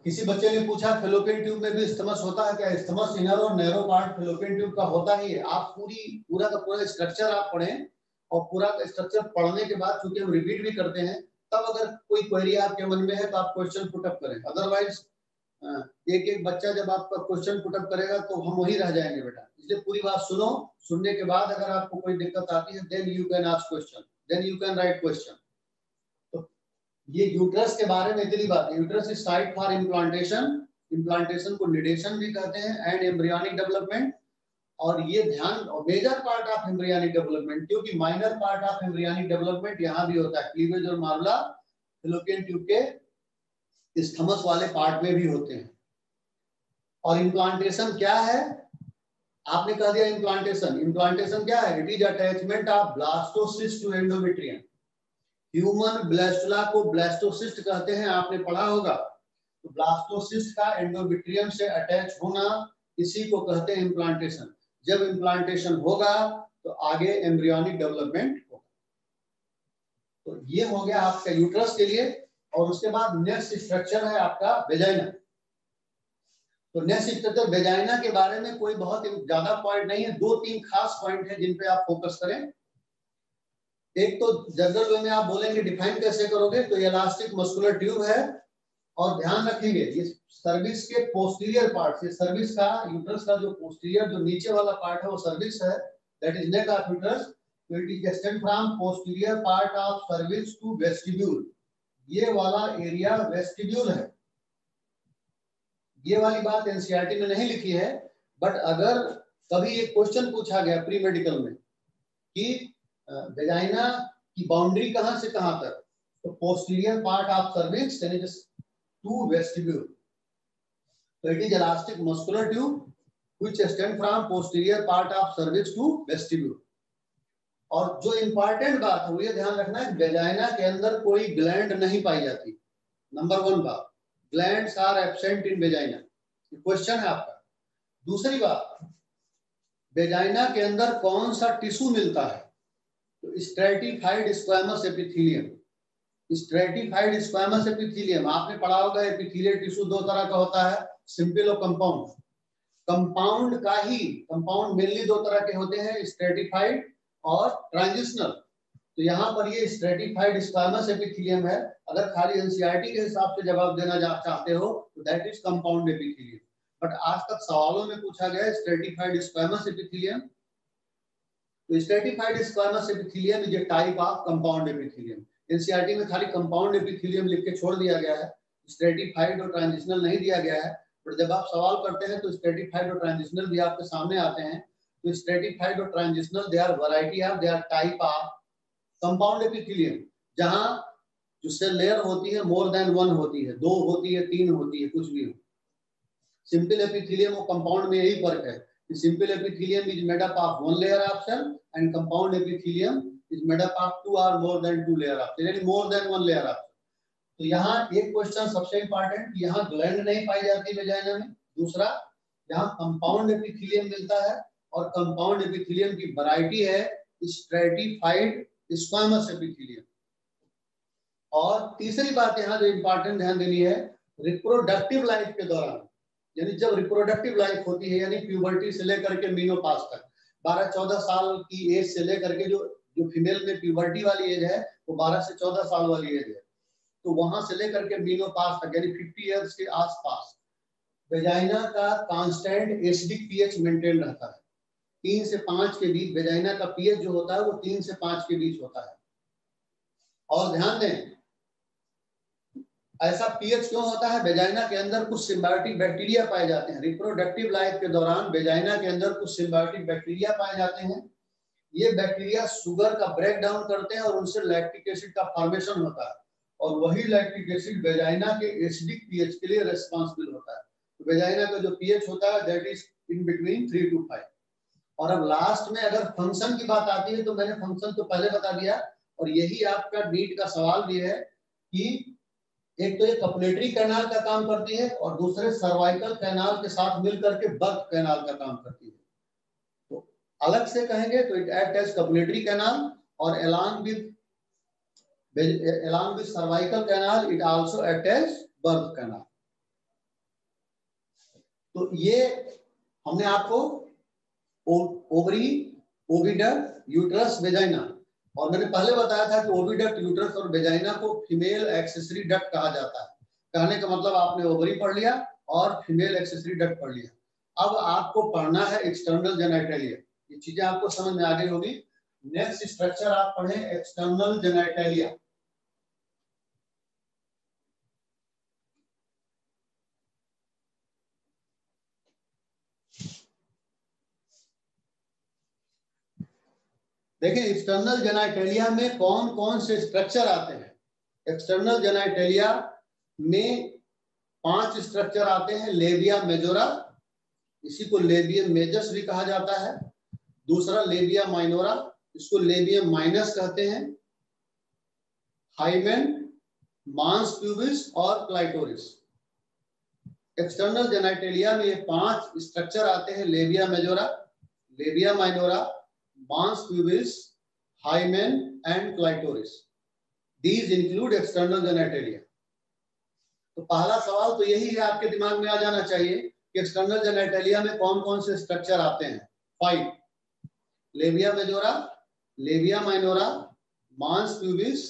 किसी बच्चे ने पूछा फैलोपियन ट्यूब में भी इस्थमस होता है क्या? इस्थमस इनर और नैरो पार्ट फैलोपियन ट्यूब का होता ही है। आप पूरा का पूरा स्ट्रक्चर आप पढ़ें और पूरा का स्ट्रक्चर पढ़ने के बाद चूंकि हम रिपीट भी करते हैं, तब अगर कोई क्वेरी आपके मन में है तो आप क्वेश्चन पुटअप करें। अदरवाइज एक एक बच्चा जब आपका क्वेश्चन पुटअप करेगा तो हम वही रह जाएंगे बेटा। इसलिए पूरी बात सुनो, सुनने के बाद अगर आपको कोई दिक्कत आती है then you can ask question, then you can write question. तो ये यूट्रस के बारे में इतनी बात है। Uterus is site for implantation, implantation को निडेशन भी कहते हैं, एंड एम्ब्रियोनिक डेवलपमेंट। और ये ध्यान, major part of embryonic development, क्योंकि minor part of embryonic development यहाँ भी होता है। क्लीवेज और मारुला फैलोपियन ट्यूब के इस्थमस वाले पार्ट में भी होते हैं। और इम्प्लांटेशन क्या है? आपने कह दिया इम्प्लांटेशन। इम्प्लांटेशन क्या है? It is attachment of blastocyst to endometrium. Human blastula को ब्लास्टोसिस्ट कहते हैं, आपने पढ़ा होगा। तो ब्लास्टोसिस्ट का एंडोमेट्रियम से अटैच होना, इसी को कहते हैं इम्प्लांटेशन। जब इम्प्लांटेशन होगा तो आगे एम्ब्रियोनिक डेवलपमेंट होगा। तो ये हो गया आपका यूट्रस के लिए। और उसके बाद नेक्स्ट स्ट्रक्चर है आपका वेजाइना। तो नेक्स्ट स्ट्रक्चर वेजाइना के बारे में कोई बहुत ज्यादा पॉइंट नहीं है, 2-3 खास पॉइंट है जिन पे आप फोकस करें। एक तो जनरल वे में आप बोलेंगे डिफाइन कैसे करोगे, तो इलास्टिक मस्कुलर ट्यूब है। और ध्यान रखेंगे ये सर्विस के पोस्टीरियर पार्ट से, सर्विस का यूट्रस का जो पोस्टीरियर जो नीचे वाला पार्ट है वो सर्विस है, that is neck of uterus. तो it is extend from posterior part of cervix to vestibule. ये वाला एरिया वेस्टिब्यूल है। ये वाली बात एनसीईआरटी में नहीं लिखी है, बट अगर कभी एक क्वेश्चन पूछा गया प्री मेडिकल में कि वेजाइना की बाउंड्री कहां से कहां तक, तो posterior part of cervix to vestibule. तो it is elastic muscular tube which extend from posterior part of cervix to vestibule. और जो इंपॉर्टेंट बात है वो ये ध्यान रखना है, वेजाइना के अंदर कोई ग्लैंड नहीं पाई जाती। नंबर 1 बात, glands are absent in vagina. Question है आपका। दूसरी बात, वेजाइना के अंदर कौन सा टिश्यू मिलता है, तो stratified squamous epithelium. Stratified squamous epithelium आपने पढ़ा होगा। एपिथेलियल टिश्यू 2 तरह का होता है, सिंपल और कंपाउंड। कंपाउंड का ही, कंपाउंड मेनली 2 तरह के होते हैं, स्ट्रैटिफाइड और ट्रांजिशनल। तो यहाँ पर ये स्ट्रैटिफाइड स्क्वैमस एपिथेलियम है। अगर खाली एनसीईआरटी के हिसाब से जवाब देना चाहते हो तो that is compound epithelium. But आज तक सवालों में पूछा गया स्ट्रैटिफाइड स्क्वैमस एपिथेलियम। तो stratified squamous epithelium is a type of compound epithelium. NCERT में खाली कंपाउंड एपिथेलियम लिख के छोड़ दिया गया है, स्ट्रैटिफाइड और ट्रांजिशनल नहीं दिया गया है। पर जब आप सवाल करते हैं तो स्ट्रैटिफाइड और ट्रांजिशनल भी आपके सामने आते हैं। तो स्ट्रैटिफाइड और transitional they are variety of, they are type of compound epithelium, जहां जो सेल लेयर होती है मोर देन 1 होती है, 2 होती है, 3 होती है, कुछ भी हो। सिंपल एपिथेलियम और कंपाउंड में यही फर्क है। Simple epithelium is made up of 1 layer of cell and compound epithelium is made up of 2 or more than 2 layer of, यानी more than 1 layer of। तो यहाँ एक क्वेश्चन सबसे इंपॉर्टेंट, यहाँ ग्लैंड नहीं पाई जाती वेजाइना में। दूसरा, यहाँ कंपाउंड एपिथेलियम मिलता है और कंपाउंड एपिथेलियम की वैरायटी है स्ट्रैटिफाइड स्क्वैमस एपिथेलियम। और तीसरी बात यहाँ जो इंपॉर्टेंट ध्यान देनी है, रिप्रोडक्टिव लाइफ के दौरान, यानी जब रिप्रोडक्टिव लाइफ होती है, यानी प्यूबर्टी से लेकर के मीनोपाज तक, 12-14 साल की एज से लेकर के जो फीमेल में प्यूबर्टी वाली एज है वो 12 से 14 साल वाली एज है। तो वहां से लेकर के मीनोपाज तक यानी 50 इयर्स के आसपास वेजाइना का कांस्टेंट एसिडिक पीएच मेंटेन रहता है। 3 से 5 के बीच वेजाइना का पीएच जो होता है वो 3 से 5 के बीच होता है। और ध्यान दें, ऐसा पीएच क्यों होता है? वेजाइना के अंदर कुछ सिम्बायोटिक बैक्टीरिया पाए जाते हैं। रिप्रोडक्टिव लाइफ के दौरान वेजाइना के अंदर कुछ सिम्बायोटिक बैक्टीरिया पाए जाते हैं। ये बैक्टीरिया शुगर का ब्रेक डाउन करते हैं और उनसे लैक्टिक एसिड का फॉर्मेशन होता है, और वही लैक्टिक एसिड वेजाइना के एसिडिक पीएच के लिए रिस्पांसिबल होता है। तो वेजाइना का जो पीएच होता है that is in between 3 to 5। और अब लास्ट में अगर फंक्शन की बात आती है तो मैंने फंक्शन तो पहले बता दिया, और यही आपका नीट का सवाल भी है कि एक तो ये कपलेटरी कैनाल का काम करती है और दूसरे सर्वाइकल कैनाल के साथ मिलकर के बर्थ कैनाल का काम करती है। तो अलग से कहेंगे तो it act as copulatory canal, और along with cervical canal it also act as birth canal। तो ये हमने आपको ओवरी, ओविडक्ट, यूट्रस, वेजाइना, और मैंने पहले बताया था कि ओविडक्ट, यूट्रस और वेजाइना को फीमेल एक्सेसरी डक्ट कहा जाता है। कहने का मतलब आपने ओवरी पढ़ लिया और फीमेल एक्सेसरी डक्ट पढ़ लिया। अब आपको पढ़ना है एक्सटर्नल जेनिटलिया। ये चीजें आपको समझ में आ गई होगी। नेक्स्ट स्ट्रक्चर आप पढ़ें एक्सटर्नल जेनिटलिया। देखिए एक्सटर्नल जेनिटलिया में कौन कौन से स्ट्रक्चर आते हैं। एक्सटर्नल जेनिटलिया में 5 स्ट्रक्चर आते हैं। लेबिया मेजोरा, इसी को लेबियम मेजस भी कहा जाता है। दूसरा लेबिया माइनोरा, इसको लेबियम माइनस कहते हैं। हाइमेन, मांस प्यूबिस और क्लाइटोरिस। एक्सटर्नल जेनिटलिया में ये 5 स्ट्रक्चर आते हैं। Labia majora, labia minora, mons pubis, hymen and clitoris. These include external genitalia. तो पहला सवाल तो यही है, आपके दिमाग में आ जाना चाहिए कि एक्सटर्नल जेनेटेलिया में कौन कौन से स्ट्रक्चर आते हैं। 5, लेबिया मेजोरा, लेबिया माइनोरा, मांस प्यूबिस,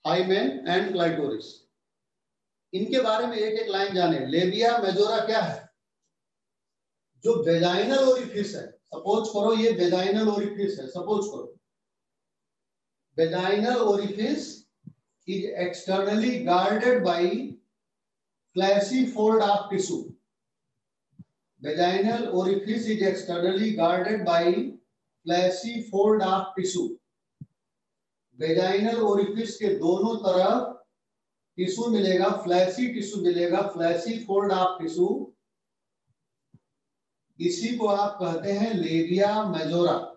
हाइमेन एंड क्लाइटोरिस। इनके बारे में एक एक लाइन जाने। लेबिया मेजोरा क्या है? जो वेजाइनल ओरिफिस है, सपोज करो ये वेजाइनल ओरिफिस है, सपोज करो vaginal orifice is externally guarded by fleshy fold of tissue. Vaginal orifice is externally guarded by fleshy fold of tissue. Vaginal orifice के दोनों तरफ टिश्यू मिलेगा, फ्लैशी टिश्यू मिलेगा, फ्लैशी फोल्ड ऑफ टिश्यू। इसी को आप कहते हैं labia majora.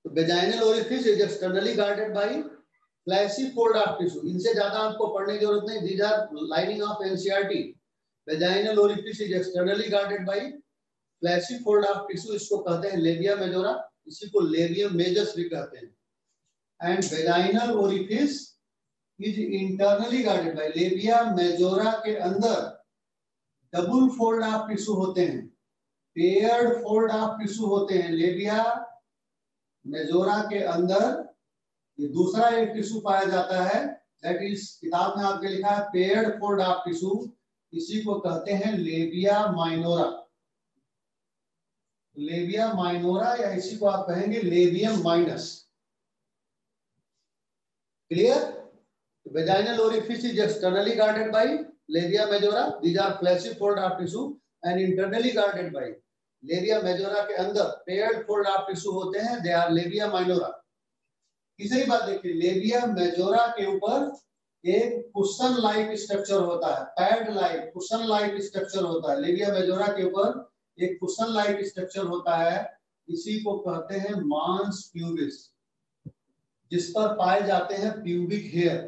Vaginal orifice is externally guarded by fleshy fold of tissue. इनसे ज्यादा आपको पढ़ने की जरूरत नहीं, these are lining of NCERT. Vaginal orifice is externally guarded by fleshy fold of tissue, इसको कहते हैं लेबिया मेजोरा, इसी को लेबियम मेजस भी कहते हैं। And vaginal orifice is internally guarded by, labia majora के अंदर डबल फोल्ड ऑफ टिश्यू होते हैं, पेयर्ड फोल्ड ऑफ टिश्यू होते हैं। लेबिया मेजोरा के अंदर ये दूसरा एक टिश्यू पाया जाता है, दैट इज किताब में आपके लिखा है पेयर्ड फोल्ड ऑफ टिश्यू, इसी को कहते हैं लेबिया माइनोरा। लेबिया माइनोरा या इसी को आप कहेंगे labium minus. Clear? Vaginal orifice is externally guarded by labia majora, these are fleshy fold of tissue, and internally guarded by labia majora के अंदर पेयर्ड फोल्ड ऑफ टिश्यू होते हैं, they are labia minora. तीसरी बात देखिए, लेबिया majora के ऊपर एक कुशन लाइक स्ट्रक्चर होता है, pad like cushion like structure होता है। लेबिया मेजोरा के ऊपर एक कुशन लाइक स्ट्रक्चर होता है, इसी को कहते हैं मांस प्यूबिस, जिस पर पाए जाते हैं प्यूबिक हेयर।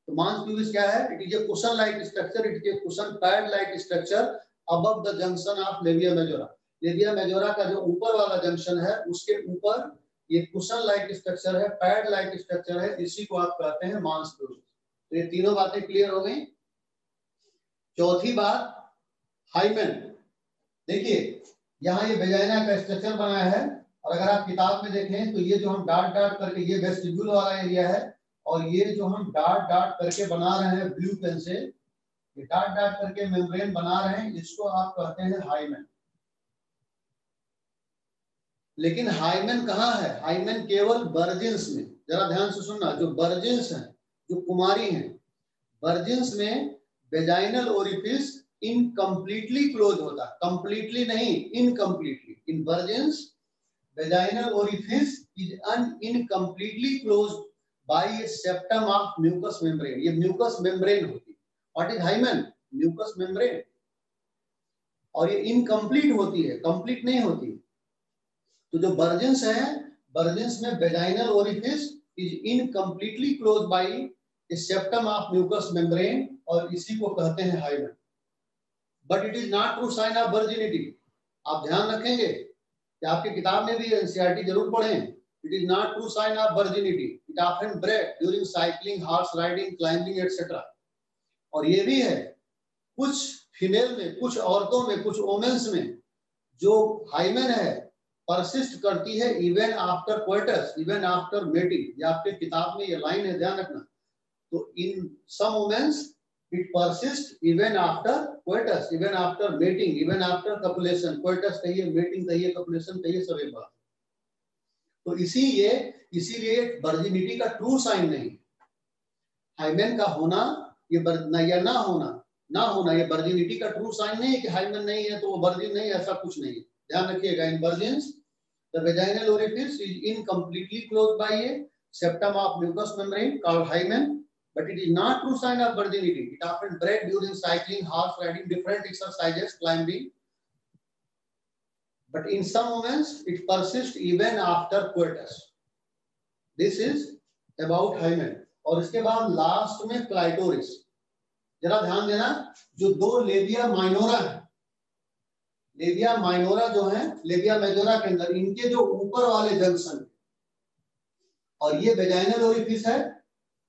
तो मांस प्यूबिस क्या है? It is a cushion like structure, it is a cushion pad like structure above the junction of labia majora. Labia majora का जो ऊपर वाला जंक्शन है उसके ऊपर ये कुशन लाइक स्ट्रक्चर है, पैड लाइक स्ट्रक्चर है, इसी को आप कहते हैं मांस प्यूबिस। तो ये तीनों बातें क्लियर हो गई। चौथी बात, हाइमेन। देखिए यहाँ ये वेजाइना का स्ट्रक्चर बनाया है, और अगर आप किताब में देखें तो ये जो हम डॉट डॉट करके, ये वेस्टिब्यूल वाला एरिया है, और ये जो हम डॉट डॉट करके बना रहे हैं ब्लू पेन से, ये डॉट डॉट करके मेम्ब्रेन बना रहे हैं, इसको आप कहते हैं हाइमेन। लेकिन हाइमेन कहाँ है? हाइमेन केवल वर्जिन्स में। जरा ध्यान से सुनना, जो वर्जिन्स हैं, जो कुमारी हैं, वर्जिन्स में वेजाइनल ओरिफिस इनकम्प्लीटली क्लोज होता है, कंप्लीटली नहीं, incompletely. In virgins vaginal orifice is incompletely close by a septum of mucus membrane. ये म्यूकस मेम्ब्रेन होती है। What is hymen? Mucous membrane. और ये इनकम्प्लीट होती है, कंप्लीट नहीं होती। तो जो वर्जिन्स है, वर्जिन्स में vaginal orifice is incompletely close by a septum of mucus membrane, और इसी को कहते हैं hymen. But it is not true sign of virginity. आप ध्यान रखेंगे कि आपकी किताब में भी एनसीईआरटी जरूर पढ़ें। It is not true sign of virginity, it often break during cycling, horse riding, climbing etcetera. और ये भी है कुछ फीमेल में, कुछ औरतों में, कुछ वोमेन्स में जो हाइमेन है परसिस्ट करती है even after coitus, even after mating. ये आपके किताब में ये लाइन है, ध्यान रखना। तो in some women's it persist even after coitus, even after mating, even after copulation. Coitus कहिए, मेटिंग कहिए, कपुलेशन कहिए, सब एक बात। तो इसीलिए वर्जिनिटी का ट्रू साइन नहीं, हाइमेन का होना ये या ना होना ये वर्जिनिटी का ट्रू साइन नहीं है कि हाइमेन नहीं है तो वो वर्जिन नहीं, ऐसा कुछ नहीं है। ध्यान रखिएगा, in virgins the vaginal orifice is incompletely closed by a septum of mucus membrane called hymen, but it is not true sign of virginity. It often break during cycling, horse riding, different exercises, climbing. But in some moments it persists even after coitus. This is about hymen. और इसके बाद last में clitoris. जरा ध्यान देना, जो दो labia minora है, लेबिया माइनोरा जो है लेबिया मेजोरा के अंदर, इनके जो ऊपर वाले जंक्शन और ये वेजाइनल ओरिफिस है,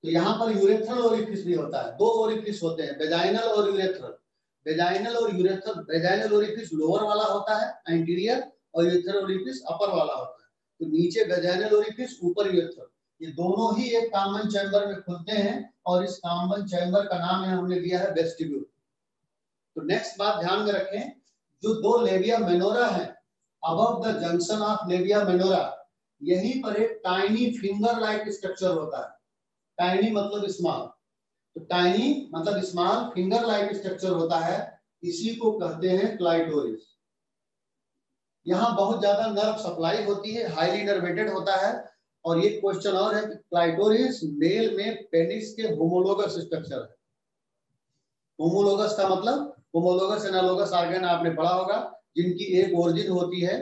तो यहाँ पर यूरेथ्रल ओरिफिस भी होता है। दो ओरिफिस होते हैं, वेजाइनल और यूरेथ्रल। वेजाइनल और यूरेथ्रल, वेजाइनल ओरिफिस लोअर वाला होता है एंटीरियर, और यूरेथ्रल ओरिफिस अपर वाला होता है। तो नीचे वेजाइनल ओरिफिस, ऊपर यूरेथ्रल, ये दोनों ही एक कॉमन चैम्बर में खुलते हैं और इस कॉमन चैम्बर का नाम है हमने दिया है वेस्टिब्यूल। तो नेक्स्ट बात ध्यान में रखें, जो दो लेबिया मेनोरा है, above the junction of लेबिया minora, यहीं पर एक टाइनी फिंगर लाइक स्ट्रक्चर होता है। टाइनी मतलब स्मॉल, तो टाइनी मतलब स्मॉल, फिंगर लाइक स्ट्रक्चर होता है, इसी को कहते हैं क्लाइटोरिस। यहाँ बहुत ज्यादा नर्व सप्लाई होती है, हाईली इनर्वेटेड होता है। और ये क्वेश्चन और है कि क्लाइटोरिस मेल में पेनिस के होमोलोगस स्ट्रक्चर है। होमोलोगस का मतलब, होमोलोगस एनालोगस ऑर्गन आपने पढ़ा होगा, जिनकी एक ओरिजिन होती है,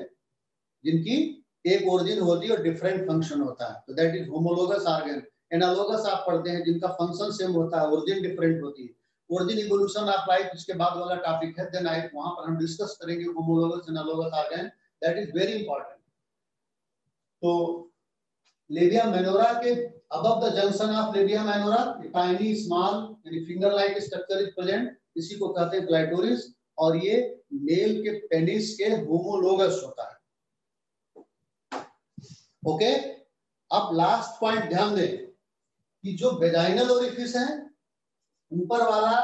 जिनकी एक ओरिजिन होती है और डिफरेंट फंक्शन होता है, तो that is homologous organ. Analogous आप पढ़ते हैं जिनका फंक्शन सेम होता है, ओरिजिन डिफरेंट होती है। ओरिजिन इवोल्यूशन ऑफ लाइफ इसके बाद वाला टॉपिक है, देन आई वहां पर हम डिस्कस करेंगे homologous analogous organ, that is very important. तो लेबिया मेनोरा के above the junction of labia minora, a tiny small यानी finger like structure is present, इसी को कहते हैं क्लाइटोरिस, और ये मेल के पेनिस के होमोलोगस होता है। ओके, अब लास्ट पॉइंट ध्यान दें कि जो वेजाइनल ओरिफिस है, ऊपर वाला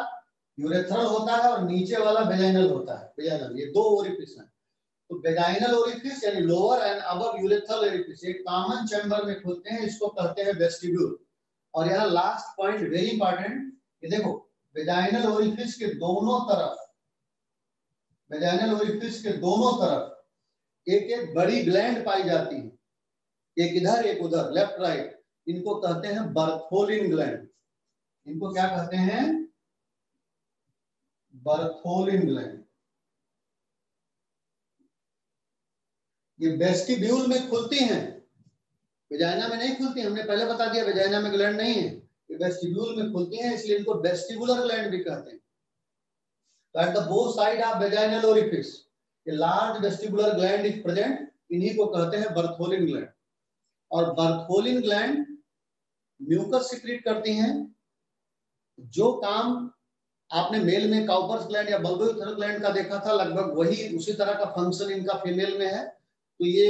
यूरेथ्रल होता है और नीचे वाला वेजाइनल होता है। वेजाइनल, ये दो ओरिफिस हैं। तो वेजाइनल ओरिफिस यानी lower and above urethral orifice एक कॉमन चैम्बर में खुलते हैं, इसको कहते हैं वेस्टिब्यूल। और यहाँ लास्ट पॉइंट वेरी इंपॉर्टेंट, ये देखो वेजाइनल ओरिफिस के दोनों तरफ, वेजाइनल ओरिफिस के दोनों तरफ एक एक बड़ी ग्लैंड पाई जाती है, एक इधर एक उधर, लेफ्ट राइट। इनको कहते हैं बर्थोलिन ग्लैंड। इनको क्या कहते हैं? Bartholin gland. ये वेस्टिब्यूल में खुलती हैं, वेजाइना में नहीं खुलती। हमने पहले बता दिया वेजाइना में ग्लैंड नहीं है, ये वेस्टिब्यूल में खुलती हैं, इसलिए इनको वेस्टिबुलर ग्लैंड भी कहते हैं। तो at the both side of vaginal orifice a large vestibular gland is present, इन्हीं को कहते हैं बर्थोलिन ग्लैंड। और बर्थोलिन ग्लैंड म्यूकस सिक्रीट करती हैं। जो काम आपने मेल में काउपर्स ग्लैंड या बल्बोइथेरल ग्लैंड का देखा था, लगभग वही उसी तरह का फंक्शन इनका फीमेल में है। तो ये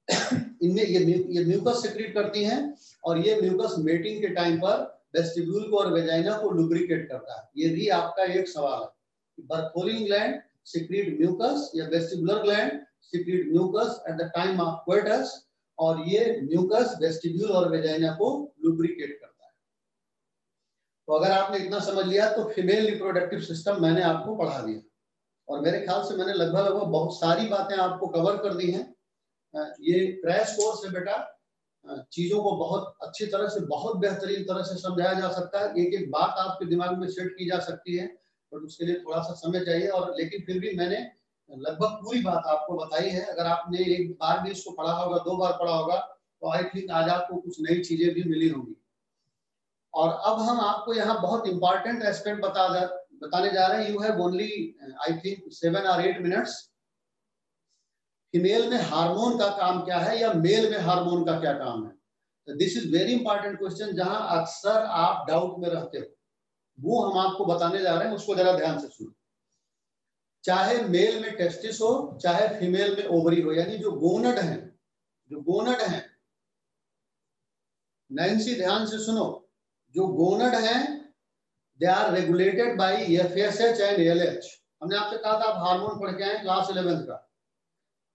इनमें ये म्यूकस सिक्रीट करती हैं, और ये म्यूकस मेटिंग के टाइम पर वेस्टिब्यूल को और वेजाइना को लुब्रिकेट करता है। ये भी आपका एक सवाल है, बर्थोलिन ग्लैंड सिक्रीट म्यूकस या vestibular gland secrete mucus at the time of coitus, और ये म्यूकस वेस्टिब्यूल और वेजाइना को लुब्रिकेट करता है। तो अगर आपने इतना समझ लिया तो फीमेल रिप्रोडक्टिव सिस्टम मैंने आपको पढ़ा दिया, और मेरे ख्याल से मैंने लगभग बहुत सारी बातें आपको कवर कर दी हैं। ये क्रैश कोर्स है बेटा, चीजों को बहुत अच्छी तरह से, बहुत बेहतरीन तरह से समझाया जा सकता है। एक एक बात आपके दिमाग में सेट की जा सकती है, पर उसके लिए थोड़ा सा समय चाहिए। और लेकिन फिर भी मैंने लगभग पूरी बात आपको बताई है। अगर आपने एक बार भी इसको पढ़ा होगा, दो बार पढ़ा होगा, तो आई थिंक आज आपको कुछ नई चीजें भी मिली होंगी। और अब हम आपको यहाँ बहुत इंपॉर्टेंट एस्पेक्ट बताने जा रहे हैं। You have only I think 7 or 8 minutes. Female में हार्मोन का काम क्या है या मेल में हार्मोन का क्या काम है? This is very important question, जहां अक्सर आप डाउट में रहते हो, वो हम आपको बताने जा रहे हैं। उसको जरा ध्यान से सुनो। चाहे मेल में टेस्टिस हो, चाहे फीमेल में ओवरी हो, यानी जो गोनड है, जो गोनड है, नैन्सी ध्यान से सुनो, जो गोनड है they are regulated by FSH and LH. हमने आपसे कहा था आप हार्मोन पढ़ के आए क्लास 11th का,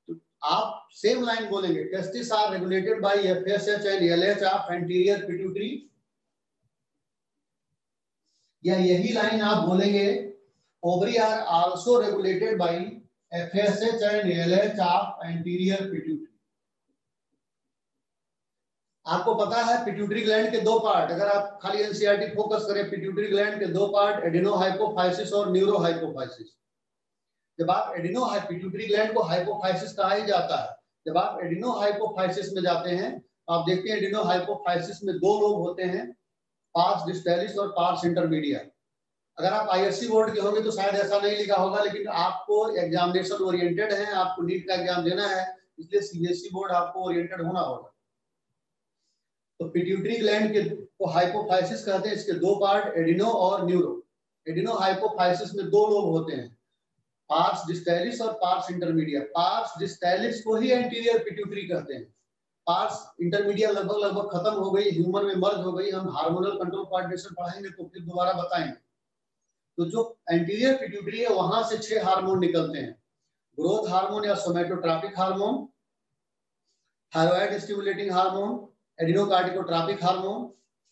तो आप सेम लाइन बोलेंगे, testis are regulated by FSH and LH of anterior pituitary, या यही लाइन आप बोलेंगे ovary are also regulated by FSH and LH of anterior pituitary. आपको पता है पिट्यूटरी ग्लैंड के दो पार्ट, अगर आप खाली एनसीईआरटी फोकस करें, पिट्यूटरी ग्लैंड के दो पार्ट, एडिनोहाइपोफाइसिस और न्यूरोहाइपोफाइसिस। जब आप पिट्यूटरी ग्लैंड को हाइपोफाइसिस कहा ही जाता है। जब आप एडिनोहाइपोफाइसिस में जाते हैं, आप देखते हैं एडिनोहाइपोफाइसिस में दो लोब होते हैं, पार्स डिस्टेलिस और पार्स इंटरमीडिया। अगर आप आईएससी बोर्ड के होंगे तो शायद ऐसा नहीं लिखा होगा, लेकिन आपको एग्जामिनेशन ओरिएंटेड है, आपको नीट का एग्जाम देना है, इसलिए सीबीएसई बोर्ड आपको ओरिएंटेड होना होगा। तो पिट्यूटरी ग्लैंड के को हाइपोफाइसिस कहते हैं। इसके दो पार्ट, एडिनो और न्यूरो। एडिनो हाइपोफाइसिस में दो लोब होते हैं, पार्स डिस्टेलिस और पार्स इंटरमीडिया। पार्स डिस्टेलिस को ही एंटीरियर पिट्यूटरी कहते हैं। पार्स इंटरमीडिया लगभग खत्म हो गई, ह्यूमन में मर्ज हो गई। हम हार्मोनल कंट्रोल कोऑर्डिनेशन पढ़ाएंगे तो फिर दोबारा बताएंगे। तो जो एंटीरियर पिट्यूटरी है वहां से 6 हार्मोन निकलते हैं, ग्रोथ हार्मोन या somatotropic hormone, thyroid stimulating hormone, adrenocorticotropic hormone,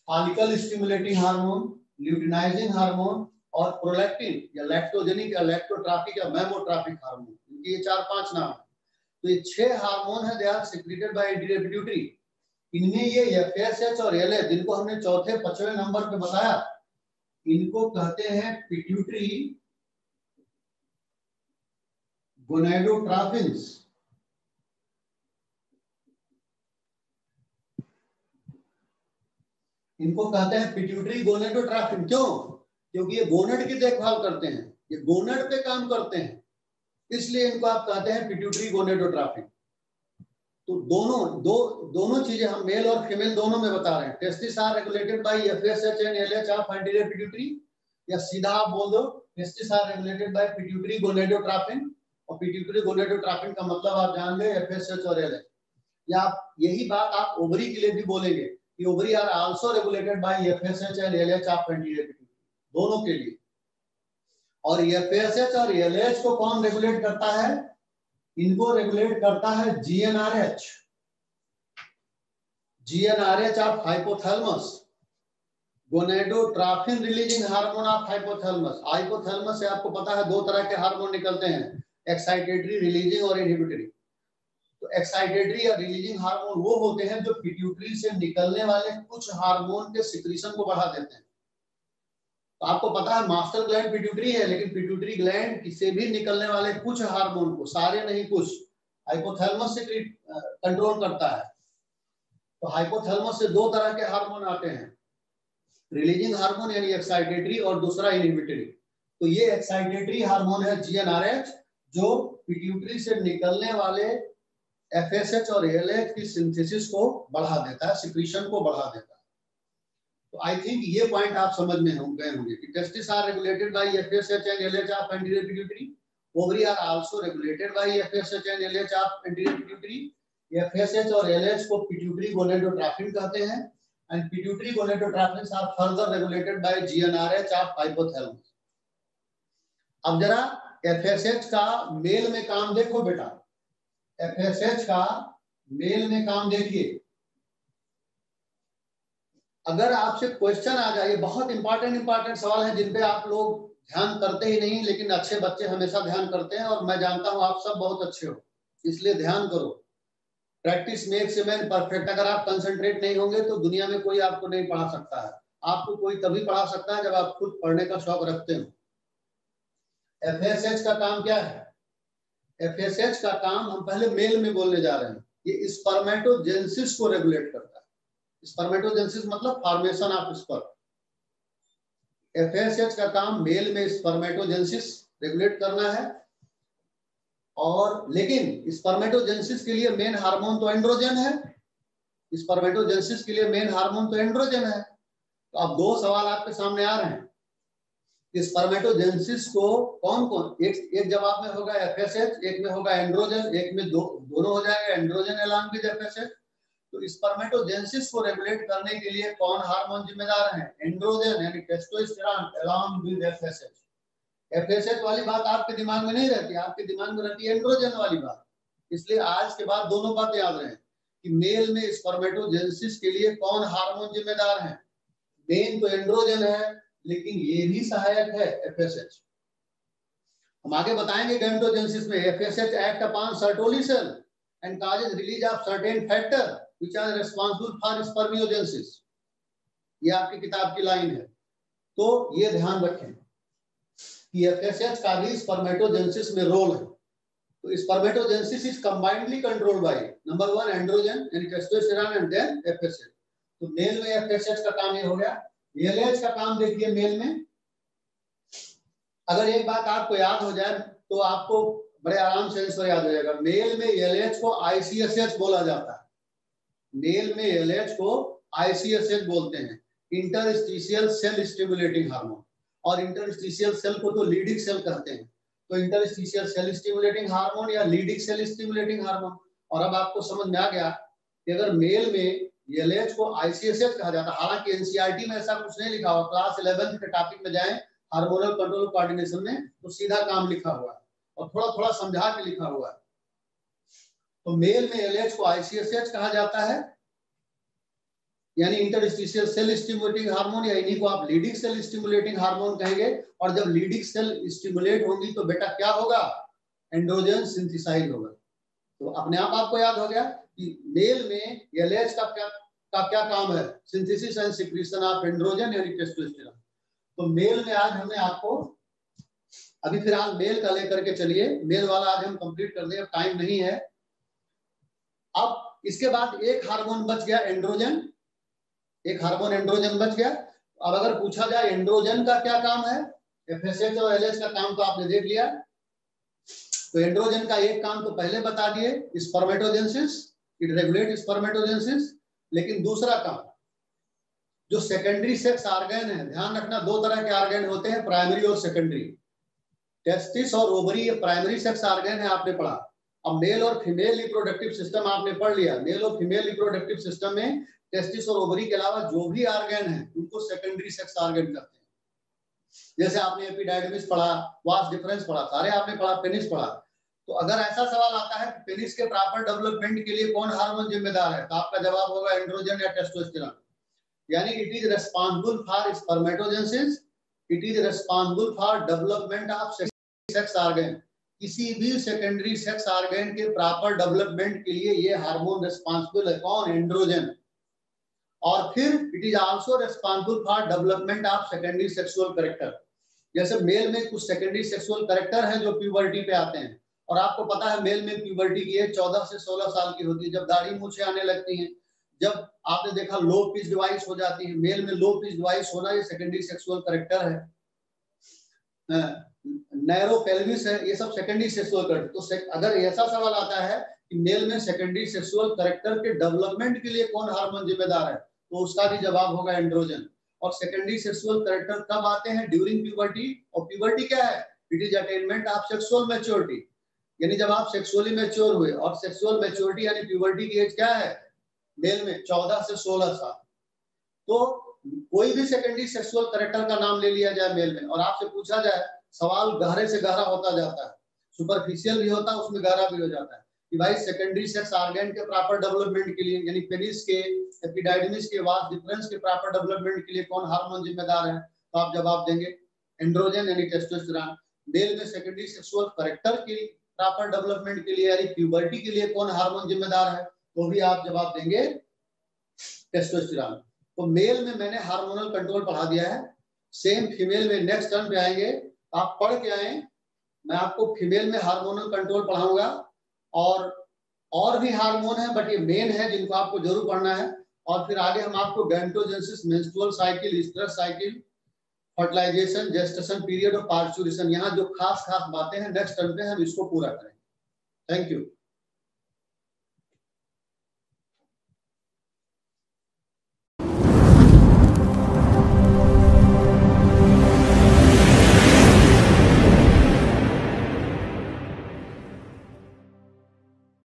follicle stimulating hormone, luteinising hormone और प्रोलैक्टिन या लैक्टोजेनिक या लैक्टोट्रॉपिक या मेमोट्रॉपिक हार्मोन। इनके ये 4-5 नाम है। तो ये 6 हार्मोन है, they are secreted by anterior pituitary. इनमें ये एफएसएच और एलएच, जिनको हमने चौथे 5वें नंबर पे बताया, इनको कहते हैं पिट्यूटरी गोनेडोट्रॉफिन्स। इनको कहते हैं पिट्यूटरी गोनेडोट्रॉफिन। क्यों? क्योंकि ये गोनेड की देखभाल करते हैं, ये गोनेड पे काम करते हैं, इसलिए इनको आप कहते हैं पिट्यूटरी गोनेडोट्रॉफिन। तो दोनों चीजें हम मेल और फीमेल दोनों में बता रहे हैं। Testis are regulated by FSH and LH of anterior pituitary, या सीधा आप बोल दो testis are regulated by pituitary gonadotrophin. और पिट्यूटरी गोनेडोट्रॉफिन का मतलब आप जान गए एफएसएच और एलएच। या यही बात आप ओवरी के लिए भी बोलेंगे कि ovary are also regulated by FSH and LH of anterior pituitary, दोनों के लिए। और एफएसएच और एलएच को कौन रेगुलेट करता है? इनको रेगुलेट करता है GnRH. GnRH of hypothalamus, gonadotrophin releasing hormone of hypothalamus. Hypothalamus से आपको पता है 2 तरह के हार्मोन निकलते हैं, एक्साइटेटरी, रिलीजिंग और इनहिबिटरी। तो एक्साइटेटरी या रिलीजिंग हार्मोन वो होते हैं जो पिट्यूटरी से निकलने वाले कुछ हार्मोन के सिक्रीशन को बढ़ा देते हैं। तो आपको पता है मास्टर ग्लैंड पिट्यूटरी है, लेकिन पिट्यूटरी ग्लैंड किसी भी निकलने वाले कुछ हार्मोन को, सारे नहीं कुछ, हाइपोथैलेमस से कंट्रोल करता है। तो हाइपोथैलेमस से 2 तरह के हार्मोन आते हैं, रिलीजिंग हार्मोन यानी एक्साइटेटरी और दूसरा इनहिबिटरी। तो ये एक्साइटेटरी हार्मोन है जीएनआरएच, जो पिट्यूटरी से निकलने वाले एफएसएच और एलएच की सिंथेसिस को बढ़ा देता है, सिक्रीशन को बढ़ा देता है। तो आई थिंक ये पॉइंट आप समझ में गए होंगे कि testis are regulated by FSH and LH of anterior pituitary, ovary are also regulated by FSH and LH of anterior pituitary. FSH और एलएच को पिट्यूटरी गोनेडोट्रॉफिन कहते हैं, and pituitary gonadotrophins are further regulated by GnRH of hypothalamus. अब जरा FSH का mail में काम देखो बेटा, एफएसएच का मेल में काम देखिए। अगर आपसे क्वेश्चन आ जाए, बहुत इंपॉर्टेंट सवाल है जिन पे आप लोग ध्यान करते ही नहीं, लेकिन अच्छे बच्चे हमेशा ध्यान करते हैं, और मैं जानता हूं आप सब बहुत अच्छे हो, इसलिए ध्यान करो। Practice makes a man perfect. अगर आप कंसंट्रेट नहीं होंगे तो दुनिया में कोई आपको नहीं पढ़ा सकता है। आपको कोई तभी पढ़ा सकता है जब आप खुद पढ़ने का शौक रखते हो। एफएसएच का काम क्या है? एफएसएच का काम हम पहले मेल में बोलने जा रहे हैं। ये स्पर्मेटोजेनेसिस को रेगुलेट करता है। स्पर्मेटोजेनेसिस मतलब फॉर्मेशन ऑफ स्पर्म। एफएसएच का काम मेल में स्पर्मेटोजेनेसिस रेगुलेट करना है, और लेकिन स्पर्मेटोजेनेसिस के लिए मेन हार्मोन तो एंड्रोजन है। स्पर्मेटोजेनेसिस के लिए मेन हार्मोन तो एंड्रोजन है। तो अब 2 सवाल आपके सामने आ रहे हैं, स्पर्मेटोजेनेसिस को कौन कौन, एक जवाब में होगा एफएसएच, एक में होगा एंड्रोजन, एक में दोनों हो जाएगा, एंड्रोजन अलॉन्ग विद एफएसएच। तो स्पर्मेटोजेनेसिस को रेगुलेट करने के लिए कौन हार्मोन जिम्मेदार है? एंड्रोजन यानी testosterone along with FSH. FSH वाली बात आपके दिमाग में नहीं रहती, आपके दिमाग में रहती है एंड्रोजन वाली बात। इसलिए आज के बाद दोनों बातें याद रखें कि मेल में स्पर्मेटोजेनेसिस के लिए कौन हार्मोन जिम्मेदार है। मेन तो एंड्रोजन है, लेकिन ये भी सहायक है एफएसएच। हम आगे बताएंगे गैमेटोजेनेसिस में FSH act upon Sertoli cell and causes release of certain factor which are responsible for spermiogenesis। ये आपकी किताब की लाइन है। तो ये ध्यान रखें कि एफएसएच का भी स्पर्मेटोजेनेसिस में रोल है। तो spermatogenesis is combinedly controlled by number 1 androgen यानी टेस्टोस्टेरोन एंड देन एफएसएच। तो मेल में एफएसएच का काम ये हो गया। एलएच का काम देखिए मेल में, अगर एक बात आपको याद हो जाए तो आपको बड़े आराम से आंसर याद हो जाएगा। मेल में एलएच को आईसीएसएच बोला जाता है, मेल में एलएच को आईसीएसएच बोलते हैं, इंटरस्टिशियल सेल स्टिमुलेटिंग हार्मोन, और इंटरस्टिशियल सेल को तो लीडिंग सेल कहते हैं, तो इंटरस्टिशियल सेल स्टिमुलेटिंग हार्मोन या लीडिंग सेल स्टिमुलेटिंग हार्मोन। और अब आपको समझ में आ गया कि अगर मेल में एलएच को आईसीएसएच कहा जाता है, हालांकि एनसीईआरटी में ऐसा कुछ नहीं लिखा हुआ, क्लास 11 के टॉपिक में जाएं हार्मोनल कंट्रोल कोऑर्डिनेशन में तो सीधा काम लिखा हुआ है और थोड़ा थोड़ा समझा के लिखा हुआ है। तो मेल में एलएच को आईसीएसएच कहा जाता है, यानी इंटरस्टिशियल सेल स्टिमुलेटिंग हार्मोन, या इन्हीं को आप लीडिंग सेल स्टिमुलेटिंग हार्मोन कहेंगे। और जब लीडिंग सेल स्टिमुलेट होंगी तो बेटा क्या होगा, एंड्रोजन सिंथेसाइज होगा। तो अपने आप आपको याद हो गया कि मेल में एलएच का क्या काम है, synthesis and secretion of androgen यानी टेस्टोस्टेरोन। तो मेल में आज हमने आपको, अभी फिर आज मेल का लेकर के चलिए, मेल वाला आज हम कंप्लीट कर दें, टाइम नहीं है। अब इसके बाद एक हार्मोन बच गया एंड्रोजन, एक हार्मोन एंड्रोजन बच गया। अब अगर पूछा जाए एंड्रोजन का क्या काम है, एफएसएच और एलएच का काम तो आपने देख लिया। तो एंड्रोजन का एक काम तो पहले बता दिए, स्पर्मेटोजेनेसिस, इट रेगुलेट स्पर्मेटोजेनेसिस। लेकिन दूसरा काम जो सेकेंडरी सेक्स ऑर्गन है, ध्यान रखना दो तरह के ऑर्गन होते हैं, प्राइमरी और सेकेंडरी। टेस्टिस और ओवरी ये प्राइमरी सेक्स ऑर्गन है, आपने पढ़ा। अब मेल और फीमेल रिप्रोडक्टिव सिस्टम आपने पढ़ लिया। मेल और फीमेल रिप्रोडक्टिव सिस्टम में टेस्टिस और ओवरी के अलावा जो भी ऑर्गन है उनको सेकेंडरी सेक्स ऑर्गन कहते हैं। जैसे आपने एपिडाइडमिस पढ़ा, वास डिफरेंस पढ़ा, सारे आपने पढ़ा, पेनिस पढ़ा। तो अगर ऐसा सवाल आता है कि पेनिस के प्रॉपर डेवलपमेंट के लिए कौन हार्मोन जिम्मेदार है, तो आपका जवाब होगा एंड्रोजन या टेस्टोस्टेरोन। यानी it is responsible for spermatogenesis, it is responsible for development of sex organ. किसी भी सेकेंडरी सेक्स ऑर्गन के प्रॉपर डेवलपमेंट के लिए ये हार्मोन रिस्पांसिबल है, कौन, एंड्रोजन। और फिर it is also responsible for development of secondary sexual character. जैसे मेल में कुछ सेकेंडरी सेक्सुअल कैरेक्टर हैं जो प्यूबर्टी पे आते हैं, और आपको पता है मेल में प्यूबर्टी की एज 14 से 16 साल की होती है, जब दाढ़ी मूछें आने लगती हैं, जब आपने देखा लो पिच डिवाइस हो जाती है। मेल में लो पिच डिवाइस होना ये सेकेंडरी सेक्सुअल कैरेक्टर है। नैरो पेल्विस है, ये सब सेकेंडरी सेक्सुअल कैरेक्टर। तो अगर ऐसा सवाल आता है कि मेल में सेकेंडरी सेक्सुअल कैरेक्टर के डेवलपमेंट के लिए कौन हार्मोन जिम्मेदार है, तो उसका भी जवाब होगा एंड्रोजन। और सेकेंडरी सेक्सुअल कैरेक्टर कब आते हैं, ड्यूरिंग प्यूबर्टी। और प्यूबर्टी क्या है, it is attainment of sexual maturity, यानी जब आप सेक्सुअली मैच्योर हुए। और सेक्सुअल मैच्योरिटी यानी प्यूबर्टी की एज क्या है मेल में, 14 से 16 साल। तो कोई भी सेकेंडरी सेक्सुअल कैरेक्टर का नाम ले लिया जाए मेल में, और आपसे पूछा जाए, सवाल गहरे से गहरा होता जाता है, सुपरफिशियल भी होता है, उसमें गहरा भी हो जाता है कि भाई सेकेंडरी सेक्स ऑर्गन के प्रॉपर डेवलपमेंट के लिए, यानी पेनिस के, एपिडाइडमिस के, वास डिफरेंस के प्रॉपर डेवलपमेंट के लिए कौन हार्मोन जिम्मेदार है, तो आप जवाब देंगे एंड्रोजन यानी टेस्टोस्टेरोन। मेल में सेकेंडरी सेक्सुअल कैरेक्टर की प्रॉपर डेवलपमेंट के लिए यानी प्यूबर्टी के लिए कौन हार्मोन जिम्मेदार है, तो भी आप जवाब देंगे टेस्टोस्टेरोन। तो मेल में मैंने हार्मोनल कंट्रोल पढ़ा दिया है। सेम फीमेल में नेक्स्ट टर्म पे आएंगे, आप पढ़ के आए, मैं आपको फीमेल में हार्मोनल कंट्रोल पढ़ाऊंगा। और भी हार्मोन है, बट ये मेन है जिनको आपको जरूर पढ़ना है। और फिर आगे हम आपको gametogenesis, menstrual cycle, stress cycle, fertilisation, gestation period और पार्चुरेशन, यहाँ जो खास बातें हैं नेक्स्ट टर्म पे हम इसको पूरा करेंगे। Thank you.